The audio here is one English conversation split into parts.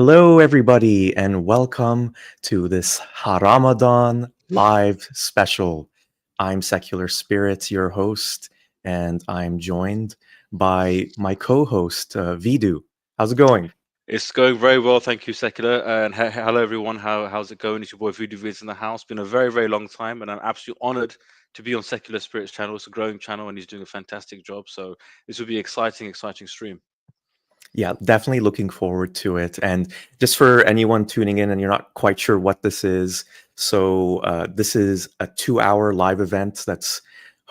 Hello, everybody, and welcome to this HaRamadan live special. I'm Secular Spirits, your host, and I'm joined by my co-host, Vidu. How's it going? It's going very well, thank you, Secular. And hello, everyone. How's it going? It's your boy Voodoo Vids in the house. Been a very, very long time, and I'm absolutely honored to be on Secular Spirits channel. It's a growing channel, and he's doing a fantastic job. So this will be exciting stream. Yeah, definitely looking forward to it. And just for anyone tuning in and you're not quite sure what this is, so this is a 2-hour live event that's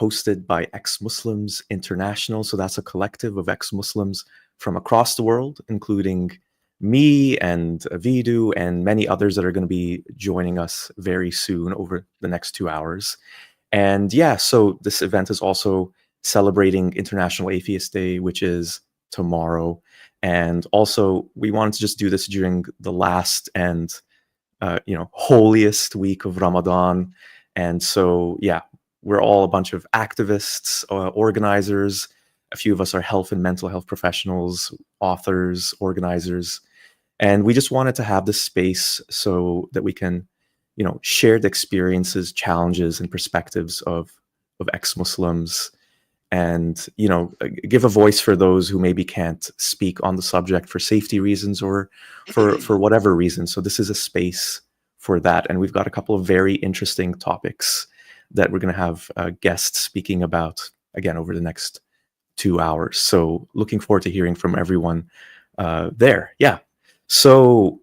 hosted by Ex-Muslims International. So that's a collective of ex-Muslims from across the world, including me and Vidu and many others that are going to be joining us very soon over the next 2 hours. And yeah, so this event is also celebrating International Atheist Day, which is tomorrow. And also, we wanted to just do this during the last and holiest week of Ramadan. And so, yeah, we're all a bunch of activists, organizers. A few of us are health and mental health professionals, authors, organizers, and we just wanted to have this space so that we can, share the experiences, challenges, and perspectives of ex-Muslims, and give a voice for those who maybe can't speak on the subject for safety reasons or for whatever reason. So this is a space for that, and we've got a couple of very interesting topics that we're going to have guests speaking about again over the next 2 hours. So looking forward to hearing from everyone there. Yeah. So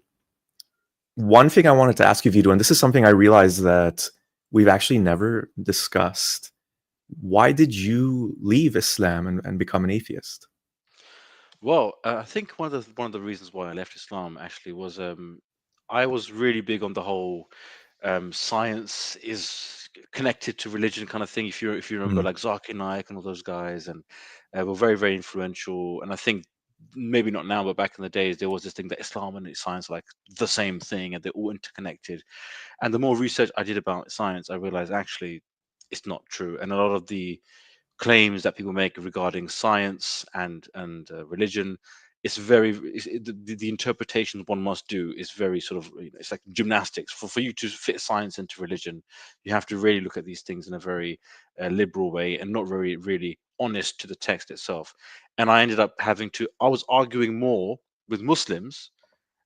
one thing I wanted to ask you, Vidu, and this is something I realized that we've actually never discussed. Why did you leave Islam and become an atheist? Well, I think one of the reasons why I left Islam actually was I was really big on the whole science is connected to religion kind of thing. If you remember, Mm, like Zakir Naik and all those guys, and were very very influential. And I think maybe not now, but back in the days, there was this thing that Islam and science are like the same thing, and they're all interconnected. And the more research I did about science, I realized actually it's not true. And a lot of the claims that people make regarding science and religion, the interpretation one must do is very sort of, it's like gymnastics. For you to fit science into religion, you have to really look at these things in a very liberal way and not very really honest to the text itself. And I ended up I was arguing more with Muslims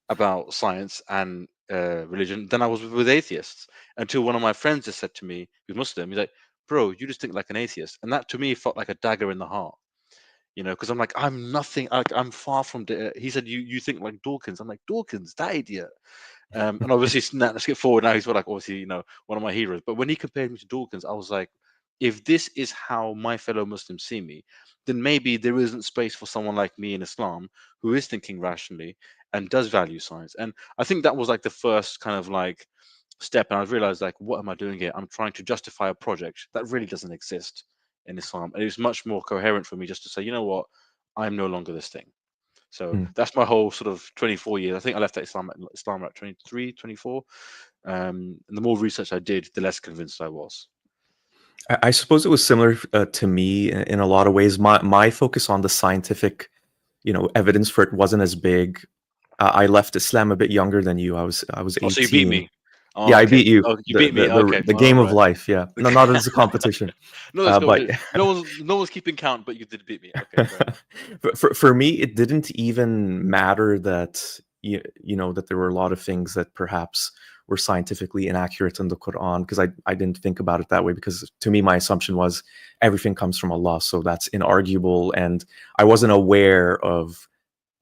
about science and religion than I was with atheists, until one of my friends just said to me, who's Muslim, he's like, "Bro, you just think like an atheist," and that to me felt like a dagger in the heart. Because I'm like, I'm nothing. I'm far from. He said, "You think like Dawkins." I'm like, Dawkins, that idiot. And obviously, let's get forward now. He's like, obviously, one of my heroes. But when he compared me to Dawkins, I was like, if this is how my fellow Muslims see me, then maybe there isn't space for someone like me in Islam who is thinking rationally and does value science. And I think that was like the first kind of like step. And I realized, like, what am I doing here? I'm trying to justify a project that really doesn't exist in Islam. And it was much more coherent for me just to say, you know what, I'm no longer this thing. So mm. that's my whole sort of 24 years. I think I left Islam at 23, 24. And the more research I did, the less convinced I was. I suppose it was similar to me in a lot of ways. My focus on the scientific, evidence for it wasn't as big. I left Islam a bit younger than you. I was Oh, so you beat 18. me. Oh, Yeah, I okay. beat you. Oh, you The beat me. the the, Okay. the All game of right. life. Yeah, no, not as a competition. No, let's go. But No one's keeping count, but you did beat me. Okay, fair enough. for me, it didn't even matter that that there were a lot of things that perhaps were scientifically inaccurate in the Quran, because I didn't think about it that way, because to me my assumption was everything comes from Allah, so that's inarguable, and I wasn't aware of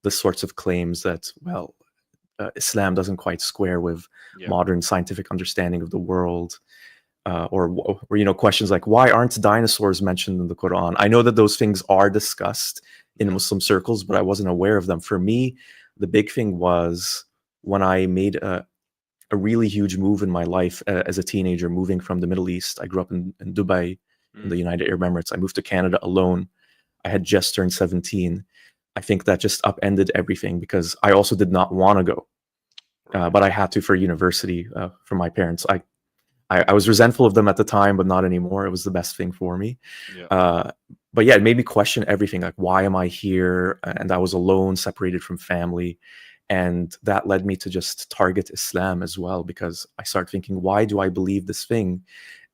the sorts of claims that, well, Islam doesn't quite square with Yeah. modern scientific understanding of the world, or questions like, why aren't dinosaurs mentioned in the Quran? I know that those things are discussed in Yeah. Muslim circles, but I wasn't aware of them. For me, the big thing was when I made a really huge move in my life as a teenager, moving from the Middle East. I grew up in Dubai, in the Mm. United Arab Emirates. I moved to Canada alone. I had just turned 17. I think that just upended everything, because I also did not want to go, Right. but I had to for university, for my parents. I was resentful of them at the time, but not anymore. It was the best thing for me. Yeah. Uh, but yeah, it made me question everything. Like, why am I here? And I was alone, separated from family. And that led me to just target Islam as well, because I started thinking, why do I believe this thing?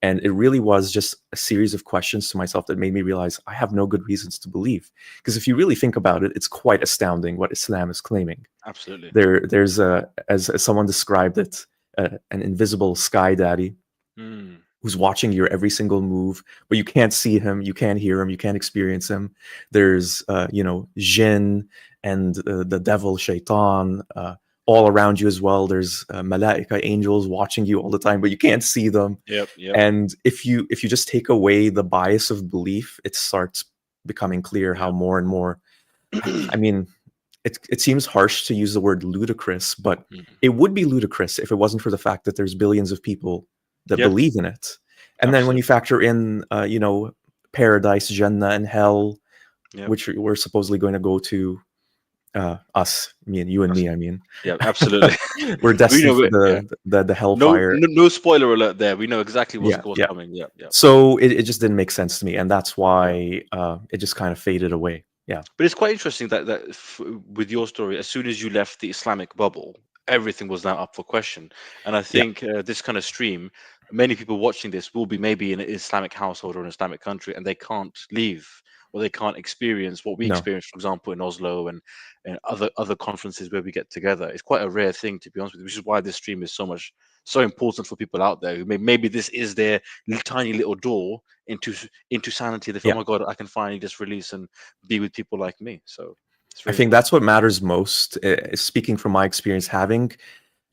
And it really was just a series of questions to myself that made me realize I have no good reasons to believe. Because if you really think about it, it's quite astounding what Islam is claiming. Absolutely. There's as someone described it, an invisible sky daddy who's watching your every single move, but you can't see him, you can't hear him, you can't experience him. There's jinn and the devil, shaitan, all around you as well. There's malaika, angels watching you all the time, but you can't see them. Yep. And if you just take away the bias of belief, it starts becoming clear how more and more, I mean, it seems harsh to use the word ludicrous, but it would be ludicrous if it wasn't for the fact that there's billions of people that Yeah. believe in it. And then when you factor in, paradise, Jannah, and hell, which we're supposedly going to go to, us, me and you and me, I mean. Yeah, absolutely. We're destined for Yeah. the hellfire. No spoiler alert there. We know exactly what's Yeah. coming. Yeah. So it just didn't make sense to me, and that's why it just kind of faded away. Yeah. But it's quite interesting that with your story, as soon as you left the Islamic bubble, everything was now up for question. And I think this kind of stream, many people watching this will be maybe in an Islamic household or an Islamic country, and they can't leave or they can't experience what we No. experience, for example, in Oslo and other conferences where we get together. It's quite a rare thing, to be honest with you, which is why this stream is so important for people out there who maybe this is their tiny little door into sanity. They feel, oh my God, I can finally just release and be with people like me. So it's I very think important. that's what matters most. Speaking from my experience, having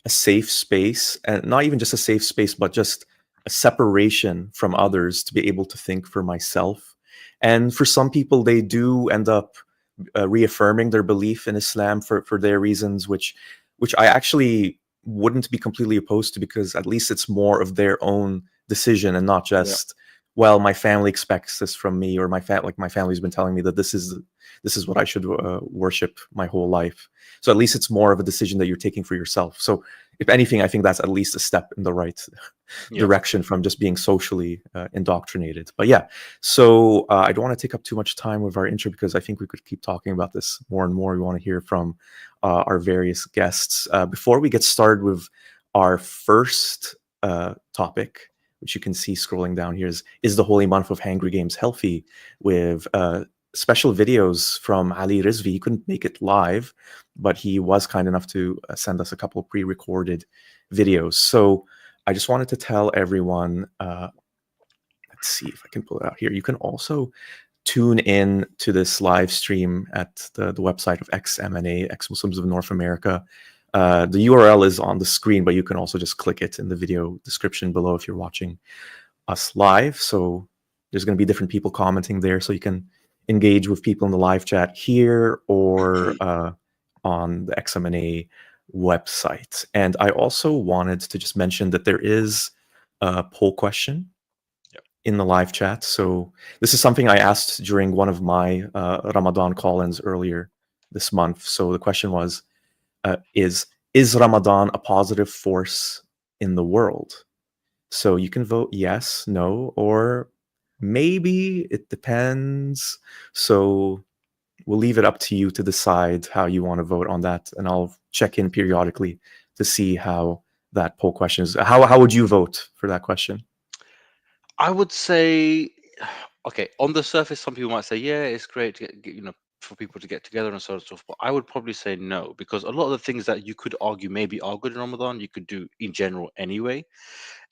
a safe space, and not even just a safe space, but just a separation from others to be able to think for myself. And for some people, they do end up reaffirming their belief in Islam for their reasons, which I actually wouldn't be completely opposed to, because at least it's more of their own decision and not just, well, my family expects this from me, or my family's been telling me that this is what I should worship my whole life. So at least it's more of a decision that you're taking for yourself. So if anything, I think that's at least a step in the right direction from just being socially indoctrinated. But yeah, so I don't want to take up too much time with our intro, because I think we could keep talking about this more and more. We want to hear from our various guests. Before we get started with our first topic, which you can see scrolling down here, is the holy month of Hangry Games healthy, with special videos from Ali Rizvi. He couldn't make it live, but he was kind enough to send us a couple pre-recorded videos. So I just wanted to tell everyone, let's see if I can pull it out here. You can also tune in to this live stream at the website of XMNA, Ex-Muslims of North America. The URL is on the screen, but you can also just click it in the video description below if you're watching us live. So there's going to be different people commenting there, so you can engage with people in the live chat here or on the XMNA website. And I also wanted to just mention that there is a poll question in the live chat. So this is something I asked during one of my Ramadan call-ins earlier this month. So the question was, is Ramadan a positive force in the world? So you can vote yes, no, or maybe. It depends. So we'll leave it up to you to decide how you want to vote on that, and I'll check in periodically to see how that poll question is. How would you vote for that question? I would say, okay, on the surface, some people might say, yeah, it's great to for people to get together and so on and so forth. But I would probably say no, because a lot of the things that you could argue maybe are good in Ramadan, you could do in general anyway.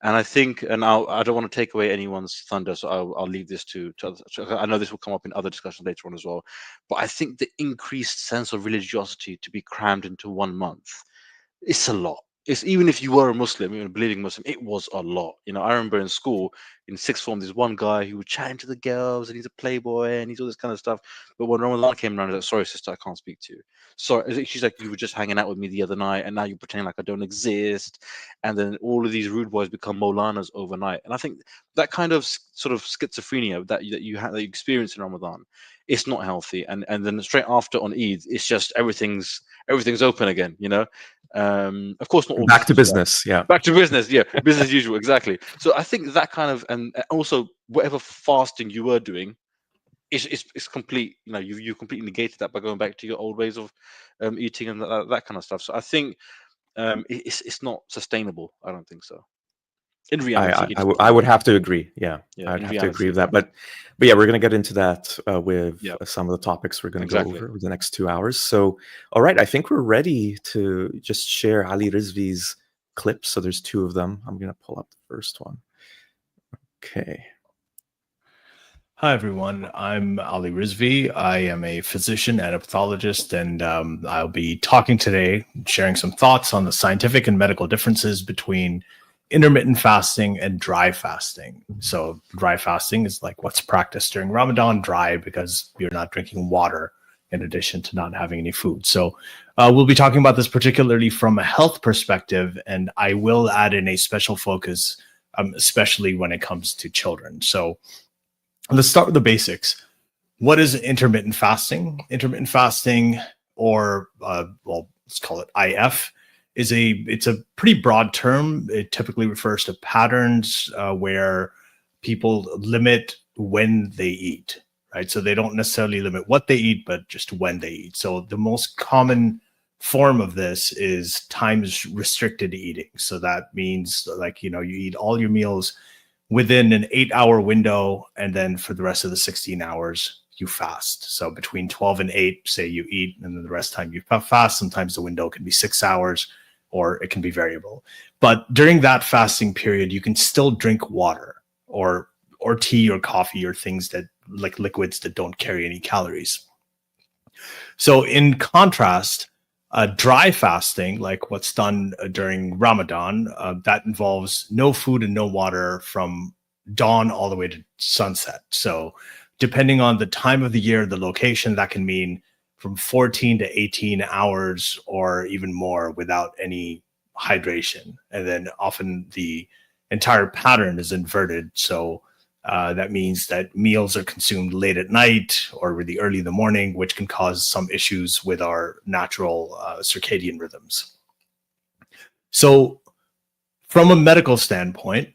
And I think, and I don't want to take away anyone's thunder, so I'll leave this to others. I know this will come up in other discussions later on as well. But I think the increased sense of religiosity to be crammed into 1 month, it's a lot. It's even if you were a Muslim, a believing Muslim, it was a lot. I remember in school, in sixth form, there's one guy who would chat into the girls, and he's a playboy, and he's all this kind of stuff. But when Ramadan came around, he's like, "Sorry, sister, I can't speak to you." Sorry, she's like, "You were just hanging out with me the other night, and now you're pretending like I don't exist." And then all of these rude boys become Molanas overnight. And I think that kind of sort of schizophrenia that you experience in Ramadan, it's not healthy. And then straight after on Eid, it's just everything's open again. Of course, not all Back to Muslims do that. business. Yeah. Back to business, yeah, business as usual, exactly. So I think that kind of, and also whatever fasting you were doing, it's complete. You know, you completely negated that by going back to your old ways of eating and that kind of stuff. So I think it's not sustainable. I don't think so. In reality, it's not. I would have to agree. Yeah, Yeah, I'd in have to agree reality, with that. But yeah, we're going to get into that with yeah, some of the topics we're going to go exactly. over the next 2 hours. So, all right, I think we're ready to just share Ali Rizvi's clips. So there's two of them. I'm going to pull up the first one. Okay. Hi, everyone. I'm Ali Rizvi. I am a physician and a pathologist, and I'll be talking today, sharing some thoughts on the scientific and medical differences between intermittent fasting and dry fasting. So dry fasting is like what's practiced during Ramadan, dry because you're not drinking water in addition to not having any food. So we'll be talking about this particularly from a health perspective, and I will add in a special focus, especially when it comes to children. So let's start with the basics. What is intermittent fasting? Intermittent fasting, or well, let's call it IF, it's a pretty broad term. It typically refers to patterns where people limit when they eat, right? So they don't necessarily limit what they eat, but just when they eat. So the most common form of this is times restricted eating. So that means like, you eat all your meals within an 8-hour window, and then for the rest of the 16 hours, you fast. So between 12 and 8, say you eat, and then the rest of the time you fast. Sometimes the window can be 6 hours, or it can be variable. But during that fasting period, you can still drink water or tea or coffee or things that like liquids that don't carry any calories. So in contrast, dry fasting, like what's done during Ramadan, that involves no food and no water from dawn all the way to sunset. So depending on the time of the year, the location, that can mean from 14 to 18 hours or even more without any hydration. And then often the entire pattern is inverted. So that means that meals are consumed late at night or really early in the morning, which can cause some issues with our natural circadian rhythms. So from a medical standpoint,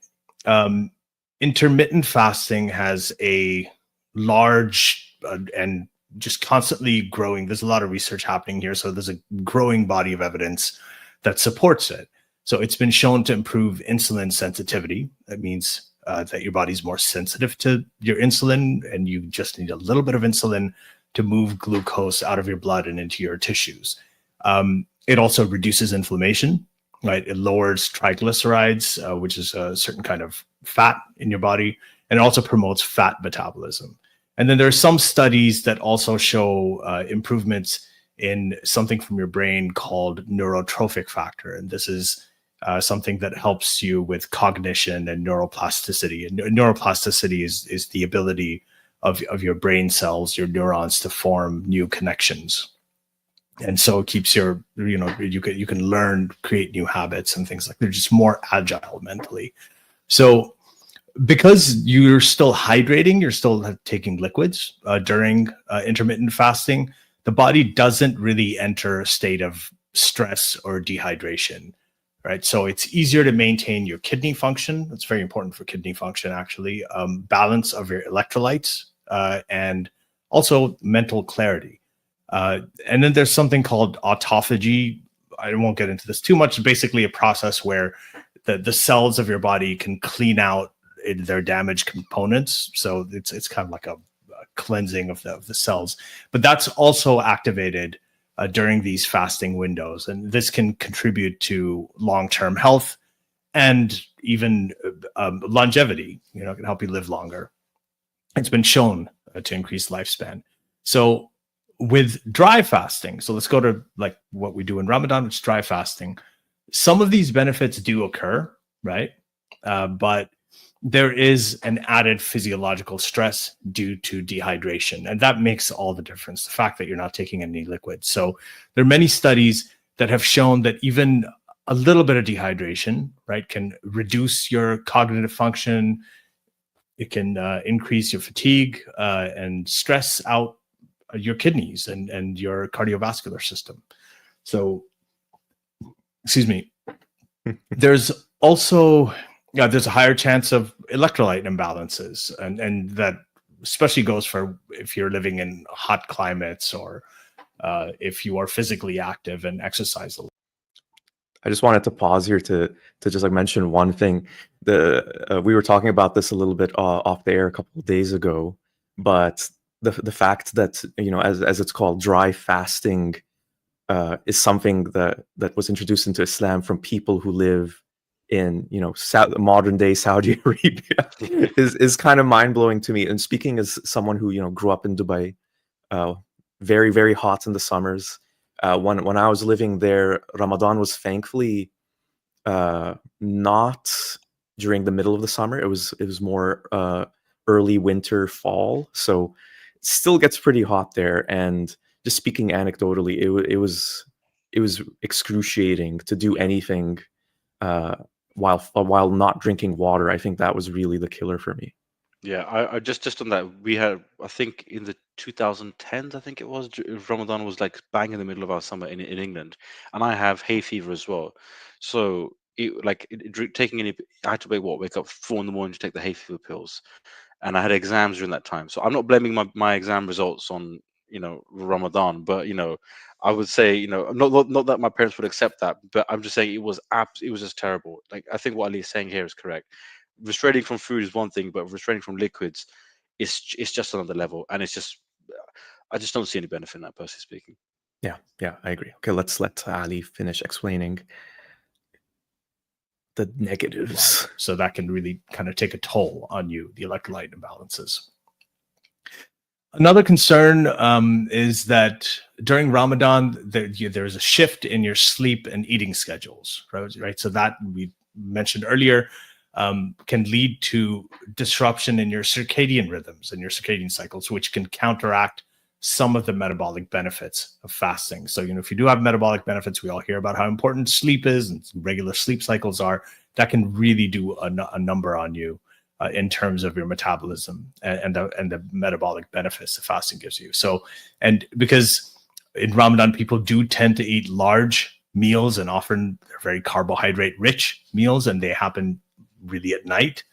intermittent fasting has a large and just constantly growing. There's a lot of research happening here. So there's a growing body of evidence that supports it. So it's been shown to improve insulin sensitivity. That means that your body's more sensitive to your insulin, and you just need a little bit of insulin to move glucose out of your blood and into your tissues. It also reduces inflammation, right? It lowers triglycerides, which is a certain kind of fat in your body, and it also promotes fat metabolism. And then there are some studies that also show improvements in something from your brain called neurotrophic factor. And this is something that helps you with cognition and neuroplasticity. And neuroplasticity is the ability of your brain cells, your neurons, to form new connections. And so it keeps you can learn, create new habits and things like that. They're just more agile mentally. So because you're still hydrating, you're still taking liquids during intermittent fasting, the body doesn't really enter a state of stress or dehydration. Right. So it's easier to maintain your kidney function. That's very important for kidney function, actually. Balance of your electrolytes and also mental clarity. And then there's something called autophagy. I won't get into this too much. Basically a process where the cells of your body can clean out their damaged components. So it's kind of like a cleansing of the cells. But that's also activated during these fasting windows. And this can contribute to long-term health and even longevity. It can help you live longer. It's been shown to increase lifespan. So with dry fasting, so let's go to like what we do in Ramadan, which is dry fasting. Some of these benefits do occur, right? But there is an added physiological stress due to dehydration. And that makes all the difference, the fact that you're not taking any liquid. So there are many studies that have shown that even a little bit of dehydration, right, can reduce your cognitive function. It can increase your fatigue and stress out your kidneys and your cardiovascular system. So, excuse me, there's also there's a higher chance of electrolyte imbalances, and that especially goes for if you're living in hot climates or if you are physically active and exercise a lot. I just wanted to pause here to just like mention one thing. We were talking about this a little bit off the air a couple of days ago, but the fact that, you know, as it's called, dry fasting is something that was introduced into Islam from people who live in, you know, modern day Saudi Arabia is kind of mind blowing to me. And speaking as someone who, you know, grew up in Dubai, very, very hot in the summers. When I was living there, Ramadan was thankfully not during the middle of the summer. It was more early winter, fall. So it still gets pretty hot there. And just speaking anecdotally, it was excruciating to do anything while not drinking water. I think that was really the killer for me. Yeah, I just on that, we had, I think in the 2010s, I think it was, Ramadan was like bang in the middle of our summer in England, and I have hay fever as well. So taking any, I had to wake up 4 in the morning to take the hay fever pills, and I had exams during that time. So I'm not blaming my exam results on, you know, Ramadan, but you know, I would say, you know, not that my parents would accept that, but I'm just saying it was just terrible. Like, I think what Ali is saying here is correct. Restraining from food is one thing, but restraining from liquids is just another level, and it's just, I just don't see any benefit in that, personally speaking. Yeah, I agree. Okay, let's let Ali finish explaining the negatives. So that can really kind of take a toll on you, the electrolyte imbalances. Another concern is that during Ramadan, there's a shift in your sleep and eating schedules, right? So that we mentioned earlier can lead to disruption in your circadian rhythms and your circadian cycles, which can counteract some of the metabolic benefits of fasting. So, you know, if you do have metabolic benefits, we all hear about how important sleep is and regular sleep cycles are. That can really do a number on you in terms of your metabolism and the metabolic benefits that fasting gives you. So, and because in Ramadan, people do tend to eat large meals, and often they're very carbohydrate rich meals, and they happen really at night,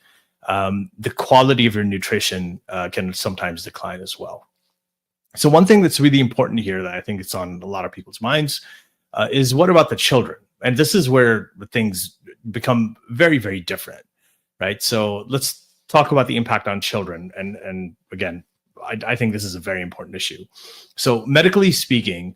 the quality of your nutrition can sometimes decline as well. So one thing that's really important here that I think it's on a lot of people's minds is, what about the children? And this is where things become very, very different, right? So let's talk about the impact on children. And again, I think this is a very important issue. So medically speaking,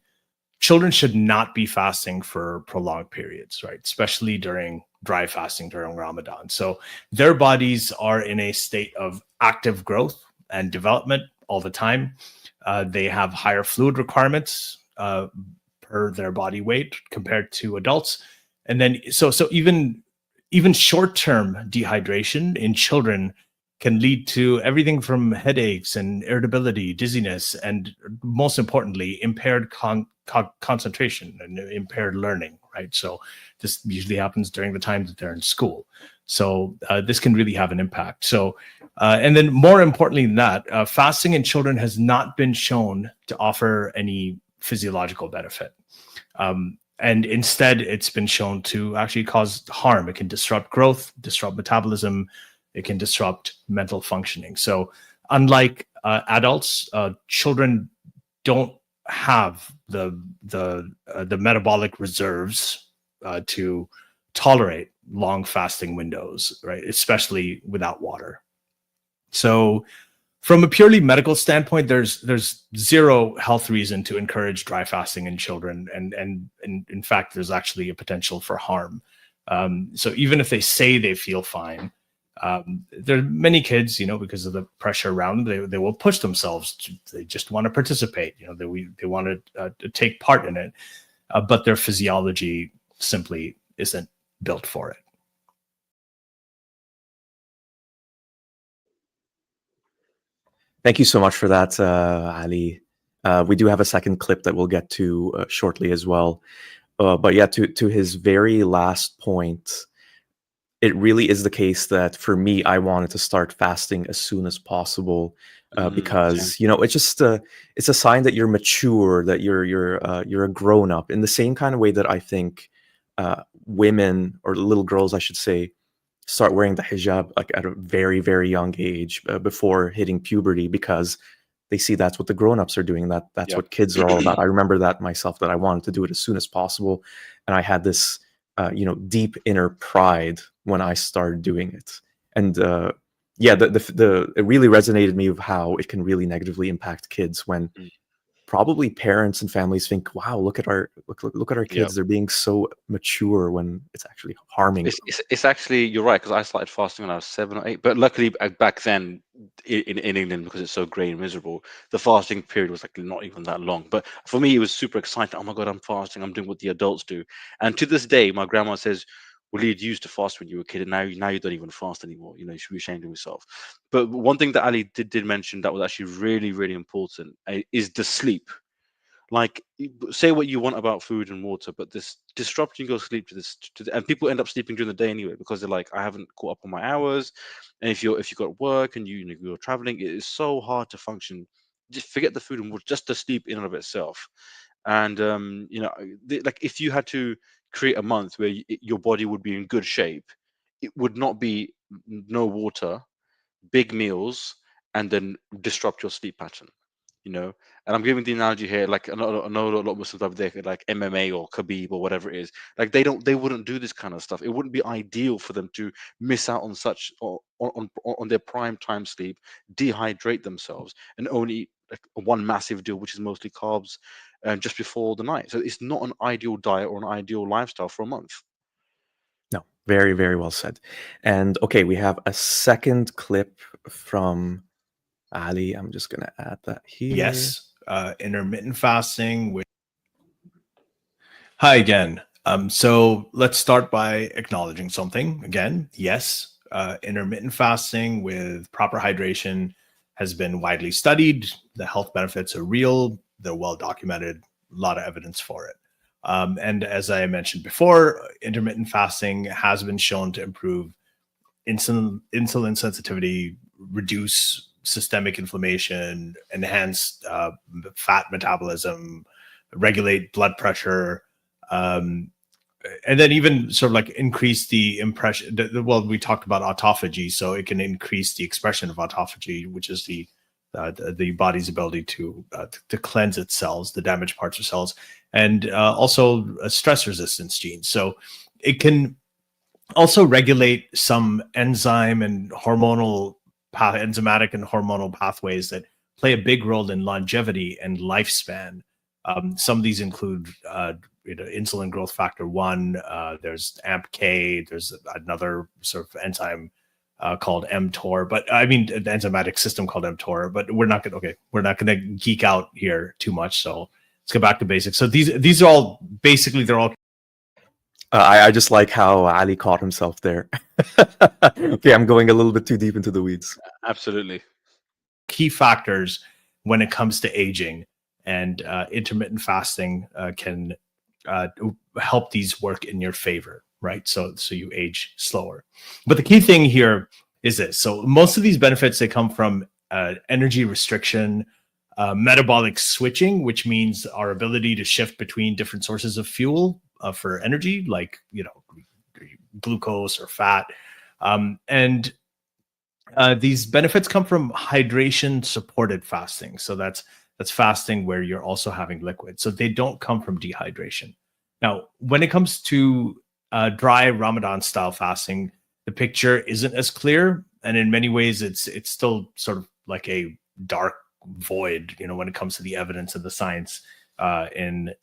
children should not be fasting for prolonged periods, right? Especially during dry fasting during Ramadan. So their bodies are in a state of active growth and development all the time. They have higher fluid requirements per their body weight compared to adults. And then so even short-term dehydration in children can lead to everything from headaches and irritability, dizziness, and most importantly, impaired concentration and impaired learning, right? So this usually happens during the time that they're in school. So this can really have an impact. So, and then more importantly than that, fasting in children has not been shown to offer any physiological benefit. And instead, it's been shown to actually cause harm. It can disrupt growth, disrupt metabolism. It can disrupt mental functioning. So unlike adults, children don't have the metabolic reserves to tolerate long fasting windows, right? Especially without water. So from a purely medical standpoint, there's zero health reason to encourage dry fasting in children. And in fact, there's actually a potential for harm. So even if they say they feel fine, there are many kids, you know, because of the pressure around them, they will push themselves. They just want to participate. You know, they want to take part in it, but their physiology simply isn't built for it. Thank you so much for that, Ali. We do have a second clip that we'll get to shortly as well. But yeah, to his very last point, it really is the case that for me, I wanted to start fasting as soon as possible because, you know, it's just it's a sign that you're mature, that you're a grown up, in the same kind of way that I think women, or little girls, I should say, start wearing the hijab like at a very, very young age, before hitting puberty, because they see that's what the grown-ups are doing. That's Yeah. what kids are all about. I remember that myself, that I wanted to do it as soon as possible, and I had this deep inner pride when I started doing it. And yeah, it really resonated with me of how it can really negatively impact kids when Mm. probably parents and families think, wow, look at our Yeah. kids, they're being so mature, when it's actually harming them. It's actually, you're right, because I started fasting when I was 7 or 8, but luckily back then in England, because it's so grey and miserable, the fasting period was like not even that long. But for me, it was super exciting. Oh my god, I'm fasting! I'm doing what the adults do. And to this day, my grandma says, "Well, you used to fast when you were a kid, and now you don't even fast anymore. You should be ashamed of yourself." But one thing that Ali did mention that was actually really, really important, is the sleep. Like, say what you want about food and water, but this disrupting your sleep and people end up sleeping during the day anyway, because they're like, I haven't caught up on my hours. And if you got work and you're traveling, it is so hard to function. Just forget the food and water, just the sleep in and of itself. And like, if you had to create a month where your body would be in good shape, it would not be no water, big meals, and then disrupt your sleep pattern. you know. And I'm giving the analogy here, like I know a lot of Muslims over there, like MMA or Khabib or whatever it is, like they wouldn't do this kind of stuff. It wouldn't be ideal for them to miss out on such or on their prime time sleep, dehydrate themselves, and only eat like one massive deal, which is mostly carbs, just before the night. So it's not an ideal diet or an ideal lifestyle for a month. No, very, very well said. And okay, we have a second clip from Ali. I'm just gonna add that here. Yes, intermittent fasting. Hi again. So let's start by acknowledging something again. Yes, intermittent fasting with proper hydration has been widely studied. The health benefits are real. They're well documented. A lot of evidence for it. And as I mentioned before, intermittent fasting has been shown to improve insulin sensitivity, reduce systemic inflammation, enhance fat metabolism, regulate blood pressure, and then even sort of like increase the impression. Well, we talked about autophagy, so it can increase the expression of autophagy, which is the body's ability to cleanse its cells, the damaged parts of cells, and also a stress resistance genes. So it can also regulate some enzyme and enzymatic and hormonal pathways that play a big role in longevity and lifespan. Some of these include insulin growth factor 1. There's AMPK. There's another sort of enzyme called mTOR. But I mean, the enzymatic system called mTOR. But we're not gonna geek out here too much. So let's go back to basics. So these are all basically, they're all. I just like how Ali caught himself there. Okay, I'm going a little bit too deep into the weeds. Absolutely. Key factors when it comes to aging, and intermittent fasting can help these work in your favor, right? So you age slower. But the key thing here is this. So most of these benefits, they come from energy restriction, metabolic switching, which means our ability to shift between different sources of fuel for energy, like glucose or fat, and these benefits come from hydration supported fasting. So that's fasting where you're also having liquid. So they don't come from dehydration. Now, when it comes to dry Ramadan style fasting, the picture isn't as clear, and in many ways, it's still sort of like a dark void, when it comes to the evidence and the science in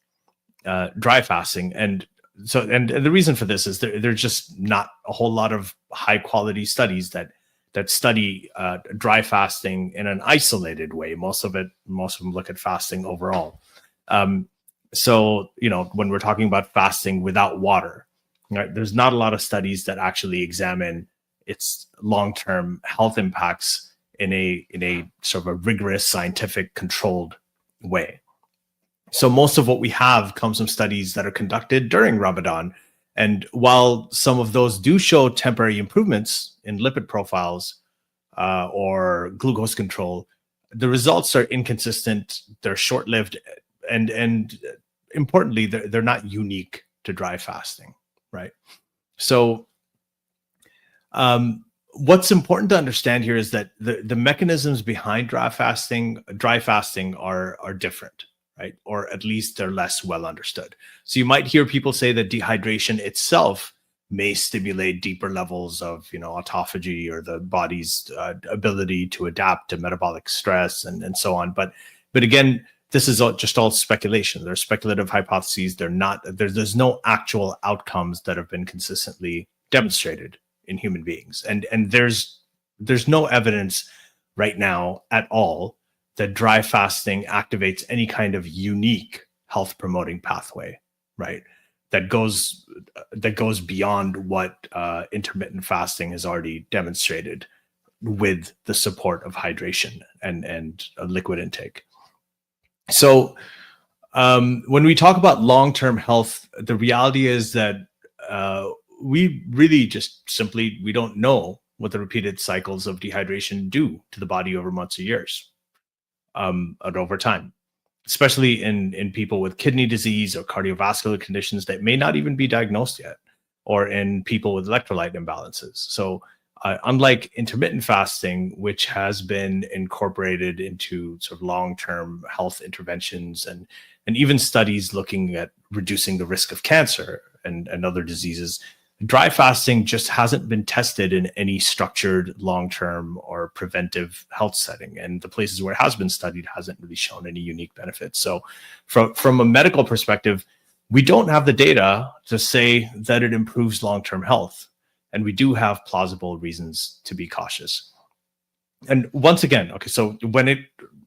dry fasting. And so, and the reason for this is there's just not a whole lot of high quality studies that study dry fasting in an isolated way. Most of them look at fasting overall. So, when we're talking about fasting without water, right, there's not a lot of studies that actually examine its long-term health impacts in a sort of a rigorous, scientific, controlled way. So most of what we have comes from studies that are conducted during Ramadan. And while some of those do show temporary improvements in lipid profiles or glucose control, the results are inconsistent, they're short-lived, and importantly, they're not unique to dry fasting, right? So What's important to understand here is that the mechanisms behind dry fasting are different, right? Or at least they're less well understood. So you might hear people say that dehydration itself may stimulate deeper levels of, autophagy or the body's ability to adapt to metabolic stress and so on. But again, this is just all speculation. They're speculative hypotheses. There's no actual outcomes that have been consistently demonstrated in human beings. And there's no evidence right now at all that dry fasting activates any kind of unique health promoting pathway, right? That goes beyond what intermittent fasting has already demonstrated with the support of hydration and liquid intake. So when we talk about long-term health, the reality is that we really just simply, we don't know what the repeated cycles of dehydration do to the body over months or years, and over time, especially in people with kidney disease or cardiovascular conditions that may not even be diagnosed yet, or in people with electrolyte imbalances. So unlike intermittent fasting, which has been incorporated into sort of long-term health interventions and even studies looking at reducing the risk of cancer and other diseases, dry fasting just hasn't been tested in any structured long-term or preventive health setting. And the places where it has been studied hasn't really shown any unique benefits. So from a medical perspective, we don't have the data to say that it improves long-term health. And we do have plausible reasons to be cautious. And once again, okay, so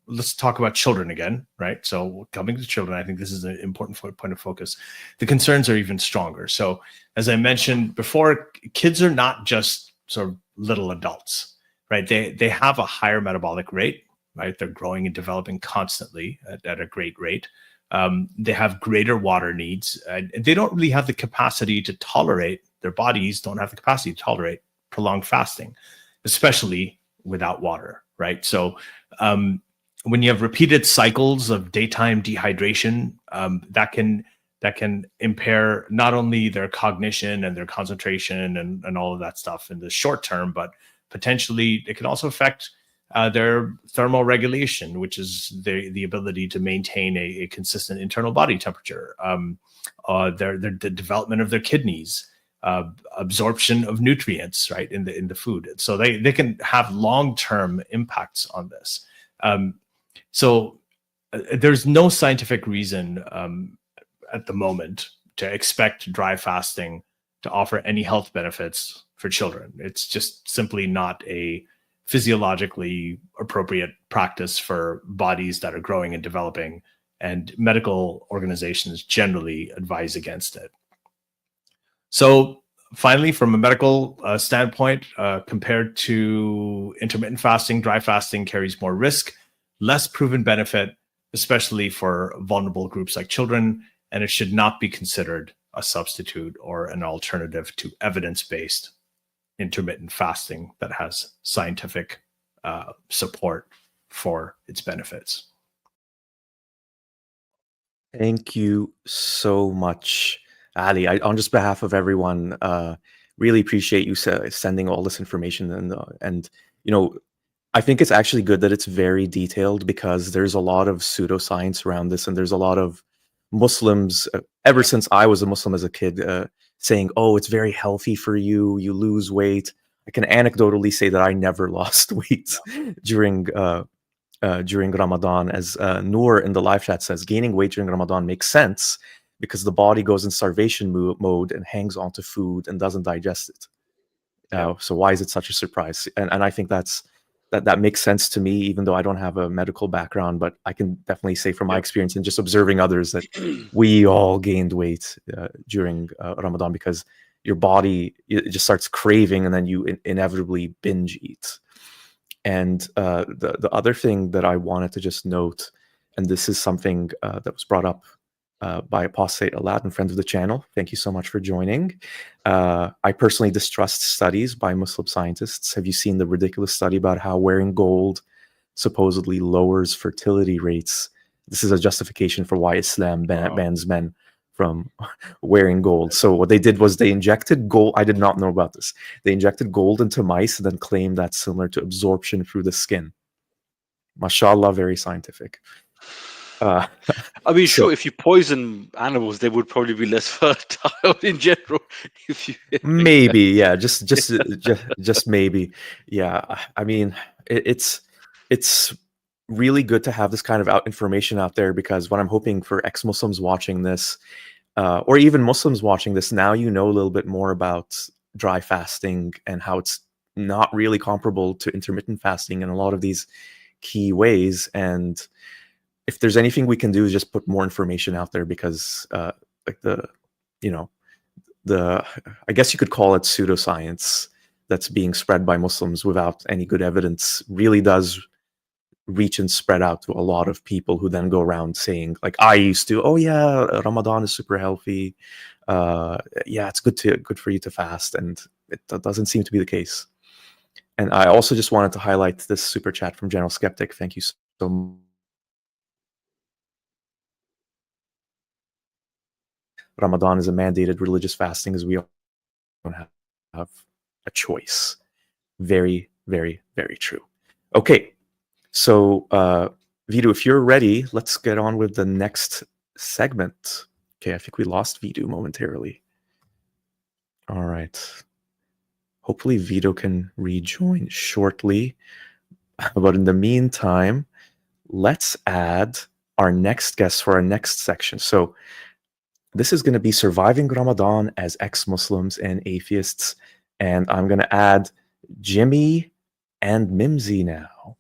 let's talk about children again, right? So coming to children, I think this is an important point of focus. The concerns are even stronger. So as I mentioned before, kids are not just sort of little adults, right? They have a higher metabolic rate, right? They're growing and developing constantly at a great rate. They have greater water needs. And they don't really have the capacity to tolerate, their bodies don't have the capacity to tolerate prolonged fasting, especially without water, right? So when you have repeated cycles of daytime dehydration, that can impair not only their cognition and their concentration and all of that stuff in the short term, but potentially it can also affect their thermal regulation, which is the ability to maintain a consistent internal body temperature, the development of their kidneys, absorption of nutrients, right, in the food. So they can have long-term impacts on this. So there's no scientific reason at the moment to expect dry fasting to offer any health benefits for children. It's just simply not a physiologically appropriate practice for bodies that are growing and developing, and medical organizations generally advise against it. So finally, from a medical standpoint, compared to intermittent fasting, dry fasting carries more risk, less proven benefit, especially for vulnerable groups like children, and it should not be considered a substitute or an alternative to evidence-based intermittent fasting that has scientific support for its benefits. Thank you so much, Ali. On just behalf of everyone, really appreciate you sending all this information, and I think it's actually good that it's very detailed, because there's a lot of pseudoscience around this, and there's a lot of Muslims, ever since I was a Muslim as a kid, saying, "Oh, it's very healthy for you. You lose weight." I can anecdotally say that I never lost weight during Ramadan. As Noor in the live chat says, gaining weight during Ramadan makes sense because the body goes in starvation mode and hangs onto food and doesn't digest it. So why is it such a surprise? And I think that makes sense to me, even though I don't have a medical background, but I can definitely say from my experience and just observing others that we all gained weight during Ramadan, because your body, it just starts craving, and then you inevitably binge eat. And the other thing that I wanted to just note, and this is something that was brought up by Apostate Aladdin, friend of the channel. Thank you so much for joining. I personally distrust studies by Muslim scientists. Have you seen the ridiculous study about how wearing gold supposedly lowers fertility rates? This is a justification for why Islam bans men from wearing gold. So what they did was they injected gold. I did not know about this. They injected gold into mice and then claimed that's similar to absorption through the skin. Mashallah, very scientific. I mean, so sure, if you poison animals, they would probably be less fertile in general. If you maybe, yeah, just maybe, yeah. I mean, it's really good to have this kind of information out there, because what I'm hoping for ex-Muslims watching this, or even Muslims watching this, now you know a little bit more about dry fasting and how it's not really comparable to intermittent fasting in a lot of these key ways. And if there's anything we can do is just put more information out there, because like the I guess you could call it pseudoscience that's being spread by Muslims without any good evidence really does reach and spread out to a lot of people, who then go around saying, like I used to, oh yeah, Ramadan is super healthy, yeah, it's good for you to fast, and it doesn't seem to be the case. And I also just wanted to highlight this super chat from General Skeptic. Thank you so much. Ramadan is a mandated religious fasting, as we don't have a choice. Very, very, very true. Okay, so Vidu, if you're ready, let's get on with the next segment. Okay, I think we lost Vidu momentarily. All right. Hopefully Vito can rejoin shortly. But in the meantime, let's add our next guest for our next section. So this is going to be Surviving Ramadan as Ex-Muslims and Atheists. And I'm going to add Jimmy and Mimsy now.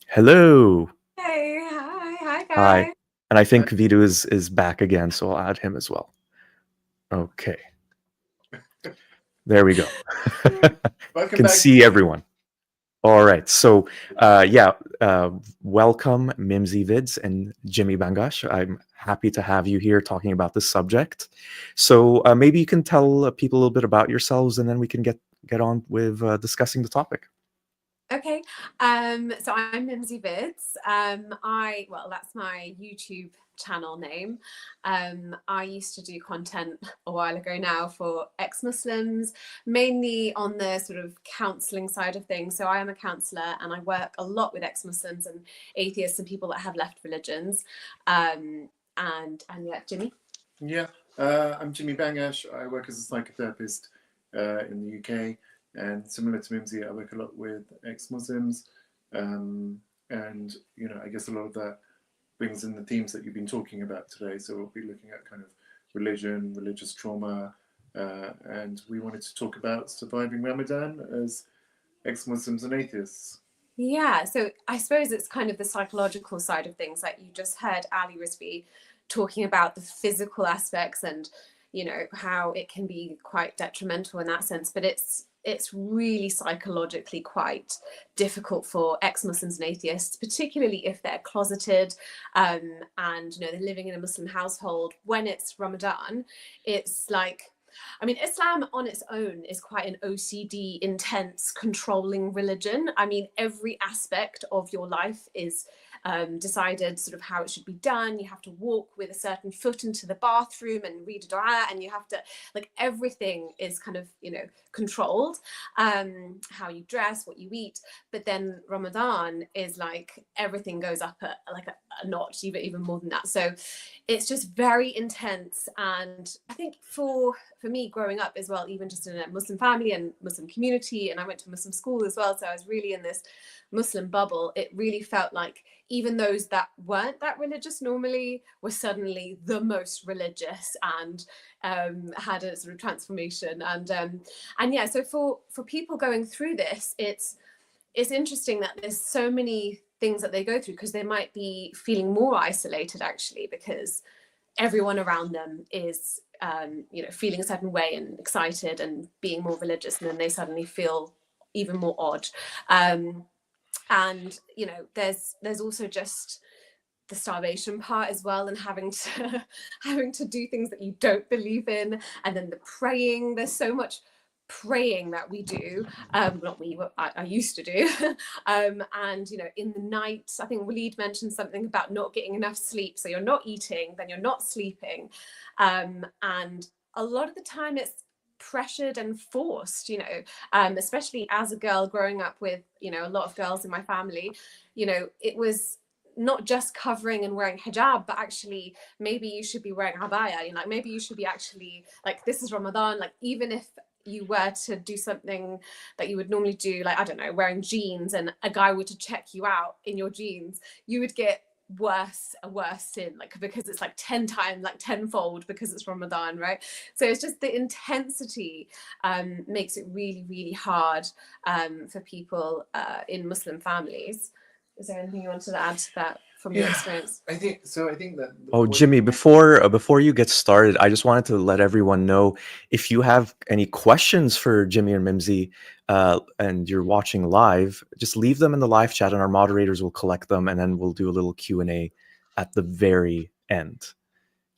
Hello. Hey, hi guys. Hi. And I think Vito is back again, so I'll add him as well. Okay. There we go. Welcome Can back. see everyone. All right. So, welcome Mimsy Vids and Jimmy Bangash. I'm happy to have you here talking about this subject. So maybe you can tell people a little bit about yourselves, and then we can get on with discussing the topic. Okay. So I'm Mimsy Vids. Well, that's my YouTube channel name. I used to do content a while ago now for ex-Muslims, mainly on the sort of counselling side of things. So I am a counsellor, and I work a lot with ex-Muslims and atheists and people that have left religions. And yeah, Jimmy. Yeah, I'm Jimmy Bangash. I work as a psychotherapist in the UK, and similar to Mimsy, I work a lot with ex-Muslims, and I guess a lot of that brings in the themes that you've been talking about today. So we'll be looking at kind of religion, religious trauma, and we wanted to talk about surviving Ramadan as ex-Muslims and atheists. Yeah, so I suppose it's kind of the psychological side of things. Like you just heard Ali Rizvi talking about the physical aspects and, how it can be quite detrimental in that sense. But it's really psychologically quite difficult for ex-Muslims and atheists, particularly if they're closeted and they're living in a Muslim household. When it's Ramadan, it's like, I mean, Islam on its own is quite an OCD, intense, controlling religion. I mean, every aspect of your life is decided sort of how it should be done. You have to walk with a certain foot into the bathroom and read a dua, and you have to, like, everything is kind of, controlled. How you dress, what you eat. But then Ramadan is like everything goes up a notch, even more than that. So it's just very intense. And I think for me growing up as well, even just in a Muslim family and Muslim community, and I went to Muslim school as well, so I was really in this Muslim bubble, it really felt like even those that weren't that religious normally were suddenly the most religious and had a sort of transformation. And yeah, so for people going through this, it's interesting that there's so many things that they go through, because they might be feeling more isolated actually, because everyone around them is feeling a certain way and excited and being more religious, and then they suddenly feel even more odd. And there's also just the starvation part as well, and having to do things that you don't believe in, and then the praying. There's so much praying that we do, not we, I used to do, and you know, in the night, I think Waleed mentioned something about not getting enough sleep. So you're not eating, then you're not sleeping, and a lot of the time it's pressured and forced, you know, especially as a girl growing up with, you know, a lot of girls in my family, you know, it was not just covering and wearing hijab, but actually maybe you should be wearing abaya, you know, like maybe you should be actually, like, this is Ramadan, like even if you were to do something that you would normally do, like, I don't know, wearing jeans, and a guy were to check you out in your jeans, you would get a worse sin, like, because it's like 10 times, like tenfold, because it's Ramadan, right? So it's just the intensity makes it really, really hard for people in Muslim families. Is there anything you wanted to add to that from your experience? I think that. Oh, Jimmy, before you get started, I just wanted to let everyone know, if you have any questions for Jimmy or Mimsy, and you're watching live, just leave them in the live chat, and our moderators will collect them, and then we'll do a little Q&A at the very end.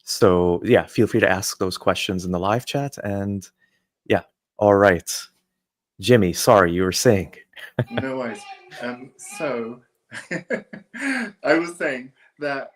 So yeah, feel free to ask those questions in the live chat. And yeah, all right, Jimmy, sorry, you were saying. No worries. So I was saying that